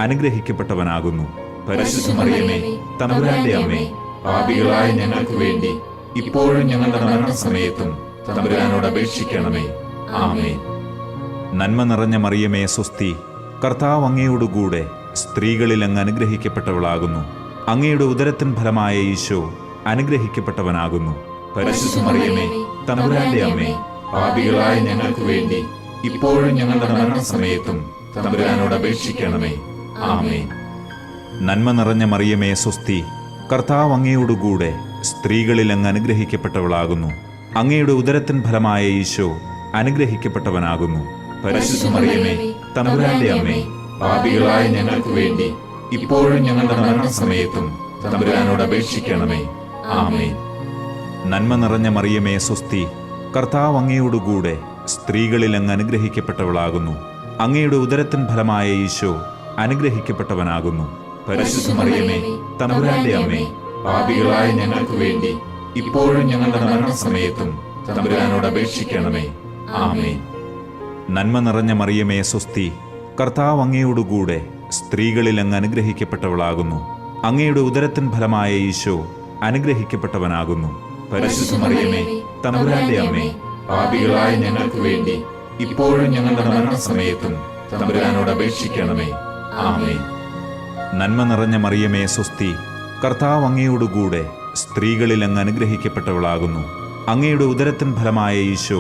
അനുഗ്രഹിക്കപ്പെട്ടവനാകുന്നു. പരിശുദ്ധ മറിയമേ, തമ്പുരാന്റെ അമ്മേ, പാപികളായ ഞങ്ങൾക്ക് വേണ്ടി ഇപ്പോഴും ഞങ്ങളുടെ മരണസമയത്തും തമ്പുരാനോട് അപേക്ഷിക്കണമേ. ആമേൻ. നന്മ നിറഞ്ഞ മറിയമേ സ്വസ്തി, കർത്താവ് അങ്ങയോടുകൂടെ സ്ത്രീകളിൽ അങ്ങ് അനുഗ്രഹിക്കപ്പെട്ടവളാകുന്നു. അങ്ങയുടെ ഉദരത്തിൻ ഫലമായ ഈശോ അനുഗ്രഹിക്കപ്പെട്ടവനാകുന്നു. പരിശുദ്ധ മറിയമേ, തമ്പുരാന്റെ അമ്മേ, പാപികളായ ഞങ്ങൾക്ക് വേണ്ടി ഇപ്പോഴും ഞങ്ങളുടെ മരണസമയത്തും തമ്പുരാനോട് അപേക്ഷിക്കണമേ. ആമേൻ. നന്മ നിറഞ്ഞ മറിയമേ സ്വസ്തി, കർത്താവ് അങ്ങയോടുകൂടെ സ്ത്രീകളിൽ അങ്ങ് അനുഗ്രഹിക്കപ്പെട്ടവളാകുന്നു. അങ്ങയുടെ ഉദരത്തിൻ ഫലമായ ഈശോ അനുഗ്രഹിക്കപ്പെട്ടവനാകുന്നു. പരിശുദ്ധ മറിയമേ, തമ്പുരാന്റെ അമ്മേ, പാപികളായ ഞങ്ങൾക്ക് വേണ്ടി ഇപ്പോഴും ഞങ്ങളുടെ മരണസമയത്തും തമ്പുരാനോട് അപേക്ഷിക്കണമേ. ആമേൻ. നന്മ നിറഞ്ഞ മറിയമേ സ്വസ്തി, കർത്താവ് അങ്ങയോടുകൂടെ സ്ത്രീകളിൽ അങ്ങ് അനുഗ്രഹിക്കപ്പെട്ടവളാകുന്നു. അങ്ങയുടെ ഉദരത്തിൻ ഫലമായ ഈശോ അനുഗ്രഹിക്കപ്പെട്ടവനാകുന്നു. പരിശുദ്ധ മറിയമേ, തമ്പുരാന്റെ അമ്മേ, പാപികളായ ഞങ്ങൾക്ക് വേണ്ടി ഇപ്പോഴും ഞങ്ങളുടെ മരണസമയത്തും തമ്പുരാനോട് അപേക്ഷിക്കണമേ. ആമേൻ. നന്മ നിറഞ്ഞ മറിയമേ സ്വസ്തി, കർത്താവ് അങ്ങയോടുകൂടെ സ്ത്രീകളിൽ അങ്ങ് അനുഗ്രഹിക്കപ്പെട്ടവളാകുന്നു. അങ്ങയുടെ ഉദരത്തിൻ ഫലമായ ഈശോ അനുഗ്രഹിക്കപ്പെട്ടവനാകുന്നു. പരിശുദ്ധ മറിയമേ, തമ്പുരാന്റെ അമ്മേ, പാപികളായ ഞങ്ങൾക്ക് വേണ്ടി ഇപ്പോഴും ഞങ്ങളുടെ മരണസമയത്തും തമ്പുരാനോട് അപേക്ഷിക്കണമേ. ആമേൻ. നന്മ നിറഞ്ഞ മറിയമേ സ്വസ്തി, കർത്താവ് അങ്ങയോടുകൂടെ സ്ത്രീകളിൽ അങ്ങ് അനുഗ്രഹിക്കപ്പെട്ടവളാകുന്നു. അങ്ങയുടെ ഉദരത്തിൻ ഫലമായ ഈശോ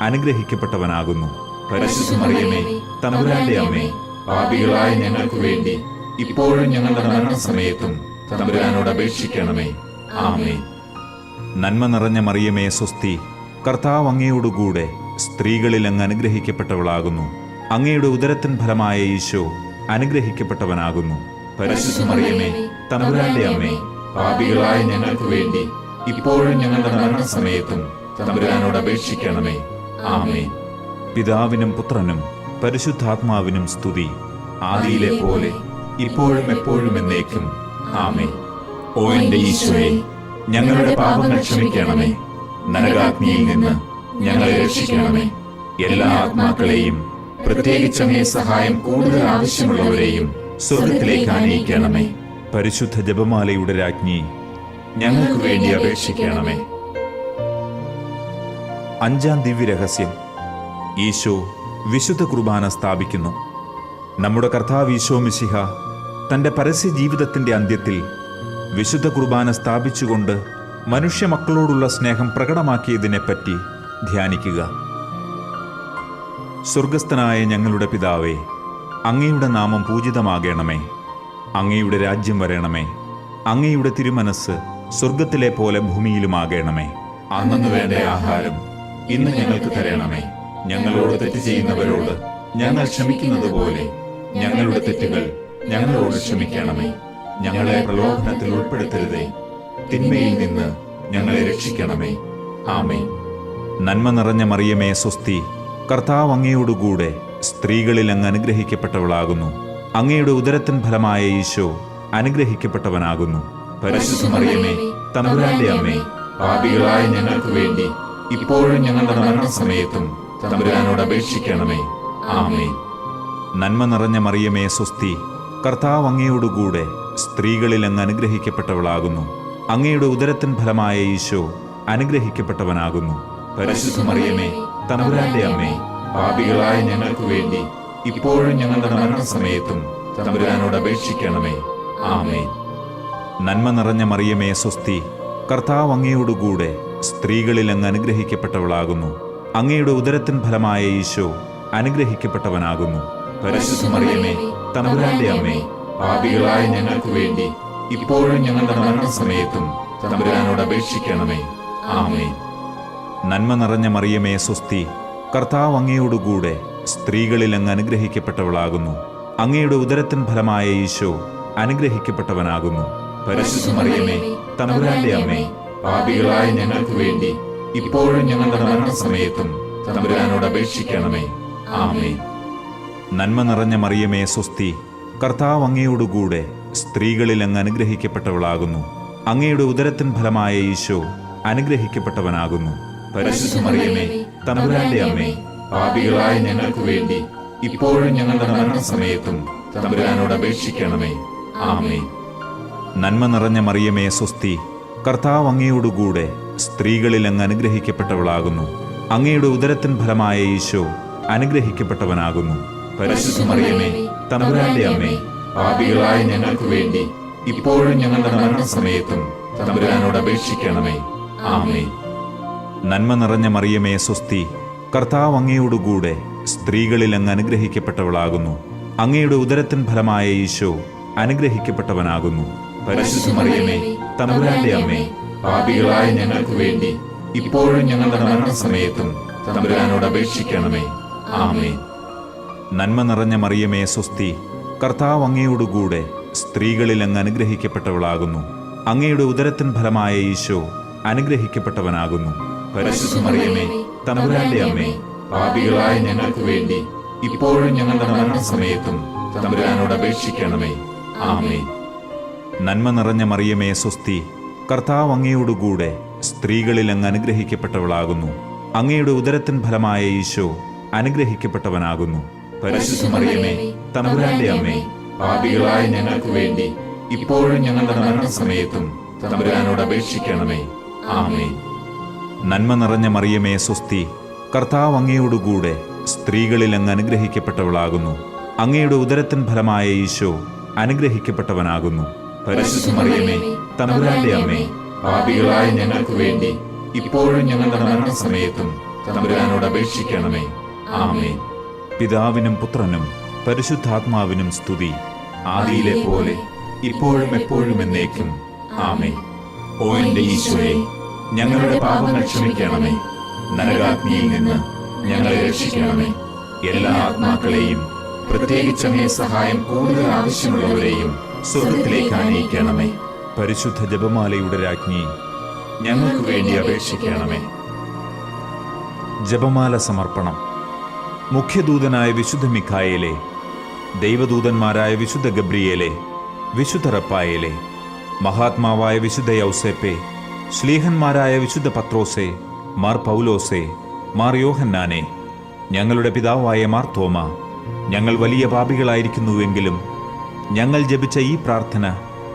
അനുഗ്രഹിക്കപ്പെട്ടവനാകുന്നു. പരിശുദ്ധ മറിയമേ, തമ്പുരാന്റെ അമ്മേ, പാപികളായ ഞങ്ങൾക്ക് വേണ്ടി ഇപ്പോഴും ഞങ്ങളുടെ മരണസമയത്തും തമ്പുരാനോട് അപേക്ഷിക്കണമേ. ആമേൻ. നന്മ നിറഞ്ഞ മറിയമേ സ്വസ്തി, കർത്താവ് അങ്ങയോടുകൂടെ സ്ത്രീകളിൽ അങ്ങ് അനുഗ്രഹിക്കപ്പെട്ടവളാകുന്നു. അങ്ങയുടെ ഉദരത്തിൻ ഫലമായ ഈശോ അനുഗ്രഹിക്കപ്പെട്ടവനാകുന്നു. പരിശുദ്ധ മറിയമേ, തമ്പുരാന്റെ അമ്മേ, പാപികളായ ഞങ്ങൾക്ക് വേണ്ടി ഇപ്പോഴും ഞങ്ങളുടെ മരണസമയത്തും തമ്പുരാനോട് അപേക്ഷിക്കണമേ. ആമേൻ. പിതാവിനും പുത്രനും പരിശുദ്ധാത്മാവിനും സ്തുതി, ആദിയിലെ പോലെ ഇപ്പോഴും എപ്പോഴും എന്നേക്കും. ആമേൻ. ഓ എന്റെ ഈശോയെ, ഞങ്ങളുടെ പാപങ്ങൾ ക്ഷമിക്കണമേ. നരകാഗ്നിയിൽ നിന്ന് ഞങ്ങളെ രക്ഷിക്കണമേ. എല്ലാ ആത്മാക്കളെയും, പ്രത്യേകിച്ച് അങ്ങേ സഹായം കൂടുതൽ ആവശ്യമുള്ളവരെയും സ്വർഗത്തിലേക്ക് ആനയിക്കണമേ. പരിശുദ്ധ ജപമാലയുടെ രാജ്ഞി, ഞങ്ങൾക്ക് വേണ്ടി അപേക്ഷിക്കണമേ. അഞ്ചാം ദിവ്യരഹസ്യം. ഈശോ വിശുദ്ധ കുർബാന സ്ഥാപിക്കുന്നു. നമ്മുടെ കർത്താവ് ഈശോ മിശിഹ തൻ്റെ പരസ്യ ജീവിതത്തിൻ്റെ അന്ത്യത്തിൽ വിശുദ്ധ കുർബാന സ്ഥാപിച്ചുകൊണ്ട് മനുഷ്യമക്കളോടുള്ള സ്നേഹം പ്രകടമാക്കിയതിനെപ്പറ്റി ധ്യാനിക്കുക. സ്വർഗസ്ഥനായ ഞങ്ങളുടെ പിതാവേ, അങ്ങയുടെ നാമം പൂജിതമാകണമേ. അങ്ങയുടെ രാജ്യം വരണമേ. അങ്ങയുടെ തിരുമനസ് സ്വർഗത്തിലെ പോലെ ഭൂമിയിലുമാകണമേ. അന്നു വേണ്ട ആഹാരം ഇന്ന് ഞങ്ങൾക്ക് തരണമേ. ഞങ്ങളോട് തെറ്റ് ചെയ്യുന്നവരോട് ഞങ്ങൾ ക്ഷമിക്കുന്നത് പോലെ ഞങ്ങളുടെ തെറ്റുകൾ ഞങ്ങളോട് ക്ഷമിക്കണമേ. ഞങ്ങളെ പ്രലോഭനത്തിൽ ഉൾപ്പെടുത്തരുതേ, തിന്മയിൽ നിന്ന് ഞങ്ങളെ രക്ഷിക്കണമേ. ആമേൻ. നന്മ നിറഞ്ഞ മറിയമേ സ്വസ്തി, കർത്താവ് അങ്ങയോടുകൂടെ സ്ത്രീകളിൽ അങ്ങ് അനുഗ്രഹിക്കപ്പെട്ടവളാകുന്നു. അങ്ങയുടെ ഉദരത്തിൻ ഫലമായ ഈശോ അനുഗ്രഹിക്കപ്പെട്ടവനാകുന്നു. പരിശുദ്ധ മറിയമേ, തമ്പുരാന്റെ അമ്മേ, പാപികളായ ഞങ്ങൾക്ക് വേണ്ടി ഇപ്പോഴും ഞങ്ങളുടെ മരണസമയത്തും തമ്പുരാനോട് അപേക്ഷിക്കണമേ. ആമേൻ. നന്മ നിറഞ്ഞ മറിയമേ സ്വസ്തി, കർത്താവ് അങ്ങയോടുകൂടെ സ്ത്രീകളിൽ അങ്ങ് അനുഗ്രഹിക്കപ്പെട്ടവളാകുന്നു. അങ്ങയുടെ ഉദരത്തിൻ ഫലമായ ഈശോ അനുഗ്രഹിക്കപ്പെട്ടവനാകുന്നു. പരിശുദ്ധ മറിയമേ, തമ്പുരാന്റെ അമ്മേ, പാപികളായ ഞങ്ങൾക്ക് വേണ്ടി ഇപ്പോഴും ഞങ്ങളുടെ മരണസമയത്തും തമ്പുരാനോട് അപേക്ഷിക്കണമേ. ആമേൻ. നന്മ നിറഞ്ഞ മറിയമേ സ്വസ്തി, കർത്താവ് അങ്ങയോടുകൂടെ സ്ത്രീകളിൽ അങ്ങ് അനുഗ്രഹിക്കപ്പെട്ടവളാകുന്നു. അങ്ങയുടെ ഉദരത്തിൻ ഫലമായ ഈശോ അനുഗ്രഹിക്കപ്പെട്ടവനാകുന്നു. പരിശുദ്ധ മറിയമേ, തമ്പുരാന്റെ അമ്മേ, പാപികളായ ഞങ്ങൾക്ക് വേണ്ടി ഇപ്പോഴും ഞങ്ങളുടെ മരണസമയത്തും തമ്പുരാനോട് അപേക്ഷിക്കണമേ. ആമേൻ. നന്മ നിറഞ്ഞ മറിയമേ സ്വസ്തി, കർത്താവ് അങ്ങയോടുകൂടെ സ്ത്രീകളിൽ അങ്ങ് അനുഗ്രഹിക്കപ്പെട്ടവളാകുന്നു. അങ്ങയുടെ ഉദരത്തിൻ ഫലമായ ഈശോ അനുഗ്രഹിക്കപ്പെട്ടവനാകുന്നു. പരിശുദ്ധ മറിയമേ, തമ്പുരാന്റെ അമ്മേ, പാപികളായ ഞങ്ങൾക്ക് വേണ്ടി ഇപ്പോഴും ഞങ്ങളുടെ മരണസമയത്തും തമ്പുരാനോട് അപേക്ഷിക്കണമേ. ആമേൻ. നന്മ നിറഞ്ഞ മറിയമേ സ്വസ്തി, കർത്താവ് അങ്ങയോടുകൂടെ സ്ത്രീകളിൽ അങ്ങ് അനുഗ്രഹിക്കപ്പെട്ടവളാകുന്നു. അങ്ങയുടെ ഉദരത്തിൻ ഫലമായ ഈശോ അനുഗ്രഹിക്കപ്പെട്ടവനാകുന്നു. പരിശുദ്ധ മറിയമേ, തമ്പുരാന്റെ അമ്മേ, പാപികളായ ഞങ്ങൾക്ക് വേണ്ടി ഇപ്പോഴും ഞങ്ങളുടെ മരണസമയത്തും തമ്പുരാനോട് അപേക്ഷിക്കണമേ. ആമേൻ. നന്മ നിറഞ്ഞ മറിയമേ സ്വസ്തി, കർത്താവ് അങ്ങയോടുകൂടെ സ്ത്രീകളിൽ അങ്ങ് അനുഗ്രഹിക്കപ്പെട്ടവളാകുന്നു. അങ്ങയുടെ ഉദരത്തിൻ ഫലമായ ഈശോ അനുഗ്രഹിക്കപ്പെട്ടവനാകുന്നു. പരിശുദ്ധ മറിയമേ, തമ്പുരാന്റെ അമ്മേ, പാപികളായ ഞങ്ങൾക്ക് വേണ്ടി ഇപ്പോഴും ഞങ്ങളുടെ മരണസമയത്തും തമ്പുരാനോട് അപേക്ഷിക്കണമേ. ആമേൻ. നന്മ നിറഞ്ഞ മറിയമേ സ്വസ്തി, കർത്താവ് അങ്ങയോടുകൂടെ സ്ത്രീകളിൽ അങ്ങ് അനുഗ്രഹിക്കപ്പെട്ടവളാകുന്നു. അങ്ങയുടെ ഉദരത്തിൻ ഫലമായ ഈശോ അനുഗ്രഹിക്കപ്പെട്ടവനാകുന്നു. പരിശുദ്ധ മറിയമേ, തമ്പുരാന്റെ അമ്മേ, പാപികളായ ഞങ്ങൾക്ക് വേണ്ടി ഇപ്പോഴും ഞങ്ങളുടെ മരണസമയത്തും തമ്പുരാനോട് അപേക്ഷിക്കണമേ. ആമേൻ. നന്മ നിറഞ്ഞ മറിയമേ സ്വസ്തി, കർത്താവ് അങ്ങയോടുകൂടെ സ്ത്രീകളിൽ അങ്ങ് അനുഗ്രഹിക്കപ്പെട്ടവളാകുന്നു. അങ്ങയുടെ ഉദരത്തിൻ ഫലമായ ഈശോ അനുഗ്രഹിക്കപ്പെട്ടവനാകുന്നു. പരിശുദ്ധ മറിയമേ, തമ്പുരാന്റെ അമ്മേ, പാപികളായ ഞങ്ങൾക്ക് വേണ്ടി ഇപ്പോഴും ഞങ്ങളുടെ മരണസമയത്തും തമ്പുരാനോട് അപേക്ഷിക്കണമേ. ആമേൻ. നന്മ നിറഞ്ഞ മറിയമേ സ്വസ്തി, കർത്താവ് അങ്ങയോടുകൂടെ സ്ത്രീകളിൽ അങ്ങ് അനുഗ്രഹിക്കപ്പെട്ടവളാകുന്നു. അങ്ങയുടെ ഉദരത്തിൻ ഫലമായ ഈശോ അനുഗ്രഹിക്കപ്പെട്ടവനാകുന്നു. പരിശുദ്ധ മറിയമേ, തമ്പുരാന്റെ അമ്മേ, പാപികളായ ഞങ്ങൾക്ക് വേണ്ടി ഇപ്പോഴും ഞങ്ങളുടെ മരണസമയത്തും തമ്പുരാനോട് അപേക്ഷിക്കണമേ. ആമേൻ. നന്മ നിറഞ്ഞ മറിയമേ സ്വസ്തി, കർത്താവ് അങ്ങയോടുകൂടെ സ്ത്രീകളിൽ അങ്ങ് അനുഗ്രഹിക്കപ്പെട്ടവളാകുന്നു. അങ്ങയുടെ ഉദരത്തിൻ ഫലമായ ഈശോ അനുഗ്രഹിക്കപ്പെട്ടവനാകുന്നു. പരിശുദ്ധ മറിയമേ, തമ്പുരാന്റെ അമ്മേ, പാപികളായ ഞങ്ങൾക്ക് വേണ്ടി ഇപ്പോഴും ഞങ്ങളുടെ മരണസമയത്തും തമ്പുരാനോട് അപേക്ഷിക്കണമേ. ആമേൻ. പിതാവിനും പുത്രനും പരിശുദ്ധാത്മാവിനും സ്തുതി, ആദിയിലെ പോലെ ഇപ്പോഴും എപ്പോഴും എന്നേക്കും. ആമേൻ. ഓ എന്റെ ഈശോയെ, ഞങ്ങളുടെ പാപങ്ങൾ ക്ഷമിക്കണമേ. നരകാഗ്നിയിൽ നിന്ന് ഞങ്ങളെ രക്ഷിക്കണമേ. എല്ലാ ആത്മാക്കളെയും, പ്രത്യേകിച്ച് അങ്ങേ സഹായം കൂടുതൽ ആവശ്യമുള്ളവരെയും സ്വർഗ്ഗത്തിലേക്ക് ആനയിക്കണമേ. പരിശുദ്ധ ജപമാലയുടെ രാജ്ഞി, ഞങ്ങൾക്ക് വേണ്ടി അപേക്ഷിക്കണമേ. ജപമാല സമർപ്പണം. മുഖ്യദൂതനായ വിശുദ്ധ മിഖായേലെ, ദൈവദൂതന്മാരായ വിശുദ്ധ ഗബ്രിയേലെ, വിശുദ്ധ റപ്പായേലെ, മഹാത്മാവായ വിശുദ്ധ യൗസേപ്പെ, ശ്ലീഹന്മാരായ വിശുദ്ധ പത്രോസെ, മാർ പൗലോസെ, മാർ യോഹന്നാനെ, ഞങ്ങളുടെ പിതാവായ മാർ തോമ, ഞങ്ങൾ വലിയ പാപികളായിരിക്കുന്നുവെങ്കിലും ഞങ്ങൾ ജപിച്ച ഈ പ്രാർത്ഥന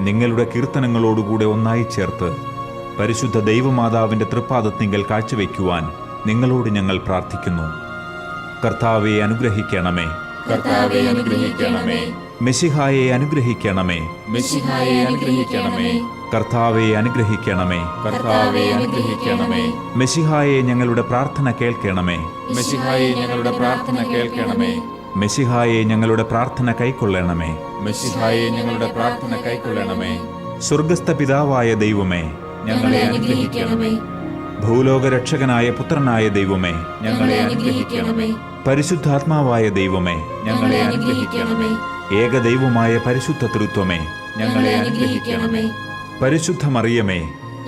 നിങ്ങളുടെ കീർത്തനങ്ങളോടുകൂടെ ഒന്നായി ചേർത്ത് പരിശുദ്ധ ദൈവമാതാവിൻ്റെ തൃപ്പാദത്തിങ്കൽ കാഴ്ചവെക്കുവാൻ നിങ്ങളോട് ഞങ്ങൾ പ്രാർത്ഥിക്കുന്നു. കർത്താവെ അനുഗ്രഹിക്കണമേ. കർത്താവെ അനുഗ്രഹിക്കണമേ. മെശിഹായെ അനുഗ്രഹിക്കണമേ. മെശിഹായെ അനുഗ്രഹിക്കണമേ. കർത്താവെ അനുഗ്രഹിക്കണമേ. കർത്താവെ അനുഗ്രഹിക്കണമേ. മെശിഹായെ ഞങ്ങളുടെ പ്രാർത്ഥന കേൾക്കണമേ. മെശിഹായെ ഞങ്ങളുടെ പ്രാർത്ഥന കേൾക്കണമേ. മെശിഹായെ ഞങ്ങളുടെ പ്രാർത്ഥന കൈക്കൊള്ളണമേ. മെശിഹായെ ഞങ്ങളുടെ പ്രാർത്ഥന കൈക്കൊള്ളണമേ. സ്വർഗസ്ഥ പിതാവായ ദൈവമേ, ഞങ്ങളെ അനുഗ്രഹിക്കണമേ. ഭൂലോകരക്ഷകനായ പുത്രനായ ദൈവമേ, ഞങ്ങളെ അനുഗ്രഹിക്കണമേ. പരിശുദ്ധാത്മാവായ ദൈവമേ, ഞങ്ങളെ അനുഗ്രഹിക്കണമേ. ഏകദൈവമായ പരിശുദ്ധ തൃത്വമേ, ഞങ്ങളെ അനുഗ്രഹിക്കണമേ. പരിശുദ്ധ മറിയമേ,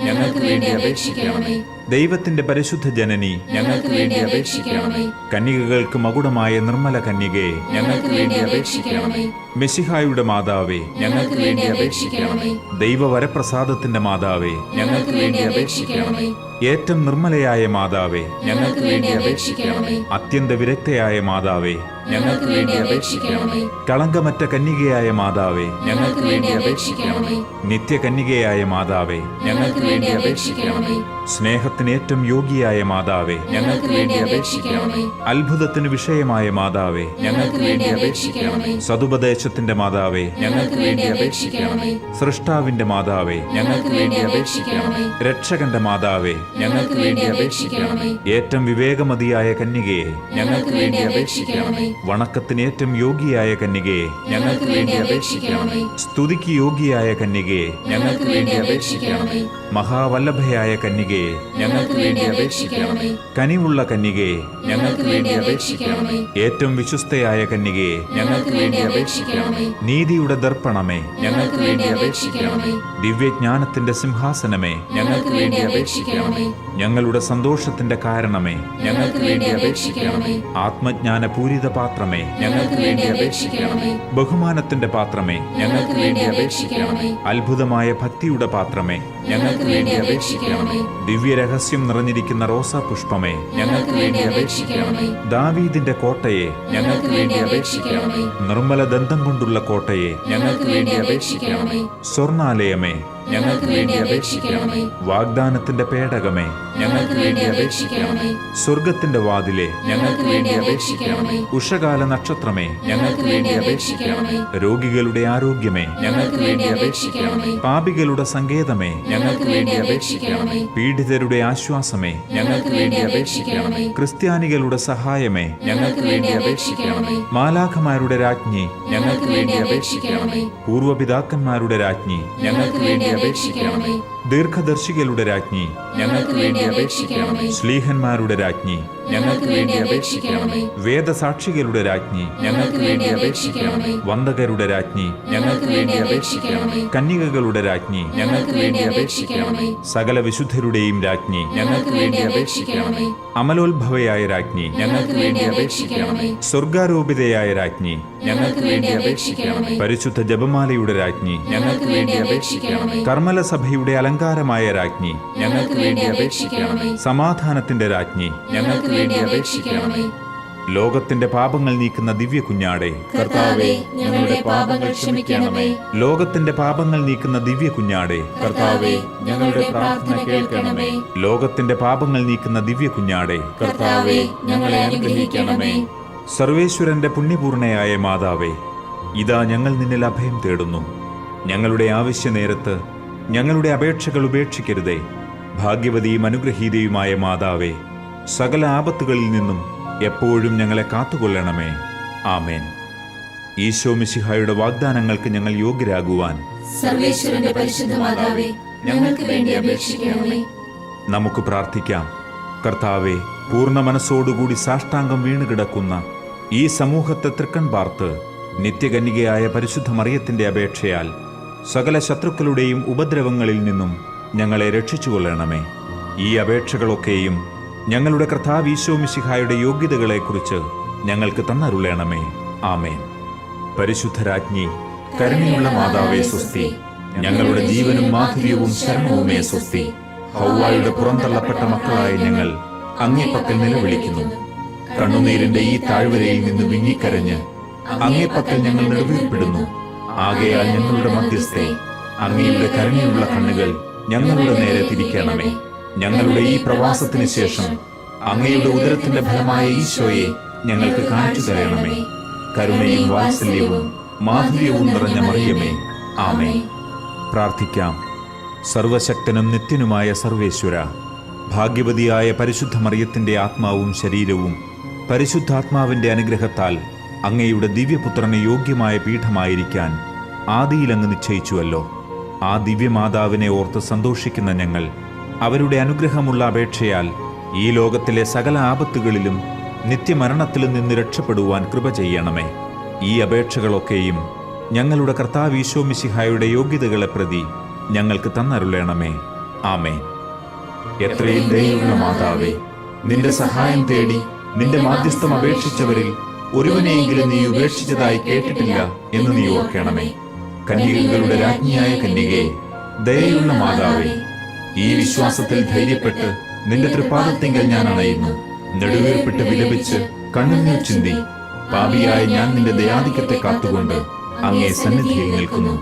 ഞങ്ങൾക്ക് വേണ്ടി അപേക്ഷിക്കണമേ. ദൈവത്തിന്റെ പരിശുദ്ധ ജനനി, ഞങ്ങൾക്ക് വേണ്ടി അപേക്ഷിക്കണമേ. കന്യകകൾക്ക് മകുടമായ നിർമ്മല കന്യകയെ, ഞങ്ങൾക്ക് വേണ്ടി അപേക്ഷിക്കണമേ. മെശിഹായുടെ മാതാവേ, ഞങ്ങൾക്ക് വേണ്ടി അപേക്ഷിക്കണമേ. ദൈവവരപ്രസാദത്തിന്റെ മാതാവേ, ഞങ്ങൾക്ക് വേണ്ടി അപേക്ഷിക്കണമേ. ഏറ്റവും നിർമ്മലയായ മാതാവേ, ഞങ്ങൾക്ക് വേണ്ടി അപേക്ഷിക്കണമേ. അത്യന്ത വിരക്തയായ മാതാവേ, ഞങ്ങൾക്ക് വേണ്ടി അപേക്ഷിക്കണമേ. കളങ്കമറ്റ കന്യകയായ മാതാവേ, ഞങ്ങൾക്ക് വേണ്ടി അപേക്ഷിക്കണമേ. നിത്യകന്യകയായ മാതാവേ, ഞങ്ങൾക്ക് വേണ്ടി അപേക്ഷിക്കണമേ. സ്നേഹത്തിന് ഏറ്റവും യോഗ്യയായ മാതാവേ, ഞങ്ങൾക്ക് വേണ്ടി അപേക്ഷിക്കണമേ. അത്ഭുതത്തിന് വിഷയമായ മാതാവേ, ഞങ്ങൾക്ക് വേണ്ടി അപേക്ഷിക്കണമേ. സതുപദേശത്തിന്റെ മാതാവേ, ഞങ്ങൾക്ക് വേണ്ടി അപേക്ഷിക്കണമേ. സൃഷ്ടാവിന്റെ മാതാവേ, ഞങ്ങൾക്ക് വേണ്ടി അപേക്ഷിക്കണമേ. രക്ഷകന്റെ മാതാവേ, ഞങ്ങൾക്ക് വേണ്ടി അപേക്ഷിക്കണമേ. ഏറ്റവും വിവേകമതിയായ കന്യകയെ, ഞങ്ങൾക്ക് വേണ്ടി അപേക്ഷിക്കണമേ. വണക്കത്തിന് ഏറ്റവും യോഗ്യയായ കന്യകയെ, ഞങ്ങൾക്ക് വേണ്ടി അപേക്ഷിക്കണമേ. സ്തുതിക്ക് യോഗ്യയായ കന്യകയെ, ഞങ്ങൾക്ക് വേണ്ടി അപേക്ഷിക്കണമേ. മഹാവല്ലഭയായ കന്യകയെ, ഞങ്ങൾക്ക് വേണ്ടി അപേക്ഷിക്കണമേ. കനിവുള്ള കന്യകയെ, ഞങ്ങൾക്ക് വേണ്ടി അപേക്ഷിക്കണമേ. ഏറ്റവും വിശ്വസ്തയായ കന്യകയെ, ഞങ്ങൾക്ക് വേണ്ടി അപേക്ഷിക്കണമേ. നീതിയുടെ ദർപ്പണമേ, ഞങ്ങൾക്ക് വേണ്ടി അപേക്ഷിക്കണമേ. ദിവ്യജ്ഞാനത്തിന്റെ സിംഹാസനമേ, ഞങ്ങൾക്ക് വേണ്ടി അപേക്ഷിക്കണമേ. ഞങ്ങളുടെ സന്തോഷത്തിന്റെ കാരണമേ, ഞങ്ങൾക്ക് വേണ്ടി അപേക്ഷിക്കണമേ. ആത്മജ്ഞാന പൂരിത പാത്രമേ, ഞങ്ങൾക്ക് വേണ്ടി അപേക്ഷിക്കണമേ. ബഹുമാനത്തിന്റെ പാത്രമേ, ഞങ്ങൾക്ക് വേണ്ടി അപേക്ഷിക്കണമേ. അത്ഭുതമായ ഭക്തിയുടെ പാത്രമേ, ഞങ്ങൾക്ക് വേണ്ടി അപേക്ഷിക്കണമേ. ദിവ്യരഹസ്യം നിറഞ്ഞിരിക്കുന്ന റോസാ പുഷ്പമേ, ഞങ്ങൾക്ക് വേണ്ടി അപേക്ഷിക്കണമേ. ദാവീദിന്റെ കോട്ടയെ, ഞങ്ങൾക്ക് വേണ്ടി അപേക്ഷിക്കണമേ. നിർമ്മല ദന്തം കൊണ്ടുള്ള കോട്ടയെ, ഞങ്ങൾക്ക് വേണ്ടി അപേക്ഷിക്കണമേ. സ്വർണാലയമേ, ഞങ്ങൾക്ക് വേണ്ടി അപേക്ഷിക്കണമേ. വാഗ്ദാനത്തിന്റെ പേടകമേ, ഞങ്ങൾക്ക് വേണ്ടി അപേക്ഷിക്കണമേ. സ്വർഗത്തിന്റെ വാതിലെ, ഞങ്ങൾക്ക് വേണ്ടി അപേക്ഷിക്കണമേ. ഉഷകാല നക്ഷത്രമേ, ഞങ്ങൾക്ക് വേണ്ടി അപേക്ഷിക്കണമേ. രോഗികളുടെ ആരോഗ്യമേ, ഞങ്ങൾക്ക് വേണ്ടി അപേക്ഷിക്കണമേ. പാപികളുടെ സങ്കേതമേ, ഞങ്ങൾക്ക് വേണ്ടി അപേക്ഷിക്കണമേ. പീഡിതരുടെ ആശ്വാസമേ, ഞങ്ങൾക്ക് വേണ്ടി അപേക്ഷിക്കണമേ. ക്രിസ്ത്യാനികളുടെ സഹായമേ, ഞങ്ങൾക്ക് വേണ്ടി അപേക്ഷിക്കണമേ. മാലാഖമാരുടെ രാജ്ഞി, ഞങ്ങൾക്ക് വേണ്ടി അപേക്ഷിക്കണമേ. പൂർവപിതാക്കന്മാരുടെ രാജ്ഞി, ഞങ്ങൾക്ക് വേണ്ടി അപേക്ഷിക്കണമേ. ദീർഘദർശികളുടെ രാജ്ഞി, ഞങ്ങൾക്ക് വേണ്ടി അപേക്ഷിക്കണമേ. ശ്ലീഹന്മാരുടെ രാജ്ഞി, ഞങ്ങൾക്ക് വേണ്ടി അപേക്ഷിക്കണമേ. വേദസാക്ഷികളുടെ രാജ്ഞി, ഞങ്ങൾക്ക് വേണ്ടി അപേക്ഷിക്കണമേ. വന്ദകരുടെ രാജ്ഞി, ഞങ്ങൾക്ക് വേണ്ടി അപേക്ഷിക്കണമേ. കന്യകകളുടെ രാജ്ഞി, ഞങ്ങൾക്ക് വേണ്ടി അപേക്ഷിക്കണമേ. സകല വിശുദ്ധരുടെയും രാജ്ഞി, ഞങ്ങൾക്ക് വേണ്ടി അപേക്ഷിക്കണമേ. അമലോത്ഭവയായ രാജ്ഞി, ഞങ്ങൾക്ക് വേണ്ടി അപേക്ഷിക്കണമേ. സ്വർഗാരോപിതയായ രാജ്ഞി, ഞങ്ങൾക്ക് വേണ്ടി അപേക്ഷിക്കണമേ. പരിശുദ്ധ ജപമാലയുടെ രാജ്ഞി, ഞങ്ങൾക്ക് വേണ്ടി അപേക്ഷിക്കണമേ. കർമ്മല സഭയുടെ അലങ്കാരമായ രാജ്ഞി, ഞങ്ങൾക്ക് വേണ്ടി അപേക്ഷിക്കണമേ. സമാധാനത്തിന്റെ രാജ്ഞി, ഞങ്ങൾക്ക് വേണ്ടി അപേക്ഷിക്കണമേ. ലോകത്തിന്റെ പാപങ്ങൾ നീക്കുന്ന ദിവ്യ കുഞ്ഞാടെ, കർത്താവേ, ഞങ്ങളുടെ പാപങ്ങൾ ക്ഷമിക്കണമേ. ലോകത്തിന്റെ പാപങ്ങൾ നീക്കുന്ന ദിവ്യ കുഞ്ഞാടെ, കർത്താവേ, ഞങ്ങളുടെ പ്രാർത്ഥന കേൾക്കണമേ. ലോകത്തിന്റെ പാപങ്ങൾ നീക്കുന്ന ദിവ്യ കുഞ്ഞാടെ, കർത്താവേ, ഞങ്ങളെ അനുഗ്രഹിക്കണമേ. സർവേശ്വരന്റെ പുണ്യപൂർണയായ മാതാവേ, ഇതാ ഞങ്ങൾ നിന്നിൽ അഭയം തേടുന്നു. ഞങ്ങളുടെ ആവശ്യ നേരത്ത് ഞങ്ങളുടെ അപേക്ഷകൾ ഉപേക്ഷിക്കരുതേ. ഭാഗ്യവതിയും അനുഗ്രഹീതയുമായ മാതാവേ, സകല ആപത്തുകളിൽ നിന്നും എപ്പോഴും ഞങ്ങളെ കാത്തുകൊള്ളണമേ. ആമേൻ. ഈശോ മിശിഹായുടെ വാഗ്ദാനങ്ങൾക്ക് ഞങ്ങൾ യോഗ്യരാകുവാൻ സർവേശ്വരന്റെ പരിശുദ്ധ മാതാവേ, ഞങ്ങൾക്ക് വേണ്ടി അപേക്ഷിക്കണമേ. നമുക്ക് പ്രാർത്ഥിക്കാം. കർത്താവെ, പൂർണ്ണ മനസ്സോടുകൂടി സാഷ്ടാംഗം വീണുകിടക്കുന്ന ഈ സമൂഹത്തെ തൃക്കൺ പാർത്ത് നിത്യകന്യകയായ പരിശുദ്ധ മറിയത്തിന്റെ അപേക്ഷയാൽ സകല ശത്രുക്കളുടെയും ഉപദ്രവങ്ങളിൽ നിന്നും ഞങ്ങളെ രക്ഷിച്ചുകൊള്ളണമേ. ഈ അപേക്ഷകളൊക്കെയും ഞങ്ങളുടെ കർത്താവ് ഈശോ മിശിഹായുടെ യോഗ്യതകളെക്കുറിച്ച് ഞങ്ങൾക്ക് തന്നരുളണമേ. ആമേൻ. പരിശുദ്ധരാജ്ഞി, കരുണയുള്ള മാതാവേ സ്വസ്തി. ഞങ്ങളുടെ ജീവനും മാധുര്യവും ശരണവുമേ സ്വസ്തി. ഹൗവായുടെ പുറന്തള്ളപ്പെട്ട മക്കളായ ഞങ്ങൾ അങ്ങേപ്പക്കൽ നിലവിളിക്കുന്നു. കണ്ണുനീരിന്റെ ഈ താഴ്വരയിൽ നിന്ന് വിങ്ങിക്കരഞ്ഞ് അങ്ങേപ്പക്കൽ ഞങ്ങൾ നെടുവീർപ്പെടുന്നു. ആകയാൽ ഞങ്ങളുടെ മധ്യസ്ഥെ, അങ്ങയുടെ കരുണയുള്ള കണ്ണുകൾ ഞങ്ങളുടെ നേരെ തിരിക്കണമേ. ഞങ്ങളുടെ ഈ പ്രവാസത്തിന് ശേഷം അങ്ങയുടെ ഉദരത്തിന്റെ ഫലമായ ഈശോയെ ഞങ്ങൾക്ക് കാണിച്ചു തരണമേ. കരുണയും വാത്സല്യവും മാധുര്യവും നിറഞ്ഞ മറിയമേ, ആമേൻ. പ്രാർത്ഥിക്കാം. സർവശക്തനും നിത്യനുമായ സർവേശ്വര, ഭാഗ്യവതിയായ പരിശുദ്ധ മറിയത്തിന്റെ ആത്മാവും ശരീരവും പരിശുദ്ധാത്മാവിന്റെ അനുഗ്രഹത്താൽ അങ്ങയുടെ ദിവ്യപുത്രന് യോഗ്യമായ പീഠമായിരിക്കാൻ ആദിയിലങ്ങ് നിശ്ചയിച്ചുവല്ലോ. ആ ദിവ്യമാതാവിനെ ഓർത്ത് സന്തോഷിക്കുന്ന ഞങ്ങൾ അവരുടെ അനുഗ്രഹമുള്ള അപേക്ഷയാൽ ഈ ലോകത്തിലെ സകല ആപത്തുകളിലും നിത്യമരണത്തിലും നിന്ന് രക്ഷപ്പെടുവാൻ കൃപ ചെയ്യണമേ. ഈ അപേക്ഷകളൊക്കെയും ഞങ്ങളുടെ കർത്താവ് ഈശോ മിശിഹായുടെ യോഗ്യതകളെ പ്രതി ഞങ്ങൾക്ക് തന്നരുളണമേ. ആമേൻ. എത്രയും ദയയുള്ള മാതാവേ, നിന്റെ സഹായം തേടി നിന്റെ മാധ്യസ്ഥം അപേക്ഷിച്ചവരിൽ ഒരുവനെയെങ്കിലും നീ ഉപേക്ഷിച്ചതായി കേട്ടിട്ടില്ല എന്ന് നീ ഓർക്കണമേ. കന്യകകളുടെ രാജ്ഞിയായ കന്യകയെ, ദയയുള്ള മാതാവേ, ഈ വിശ്വാസത്തിൽ ധൈര്യപ്പെട്ട് നിന്റെ തൃപ്പാദത്തിങ്കൽ ഞാൻ അണയുന്നു. നെടുവീർപ്പിട്ട് വിലപിച്ച് കണ്ണുനീർ ചിന്തി പാപിയായ ഞാൻ നിന്റെ ദയാധിക്യത്തെ കാത്തുകൊണ്ട് അങ്ങേ സന്നിധിയിൽ നിൽക്കുന്നു.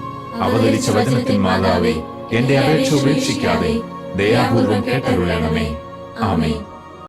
അവതരിച്ച വചനത്തിൽ മാതാവേ, എന്റെ അപേക്ഷ ഉപേക്ഷിക്കാതെ ദയാപൂർവം കേട്ടരുളണമേ. ആമേൻ.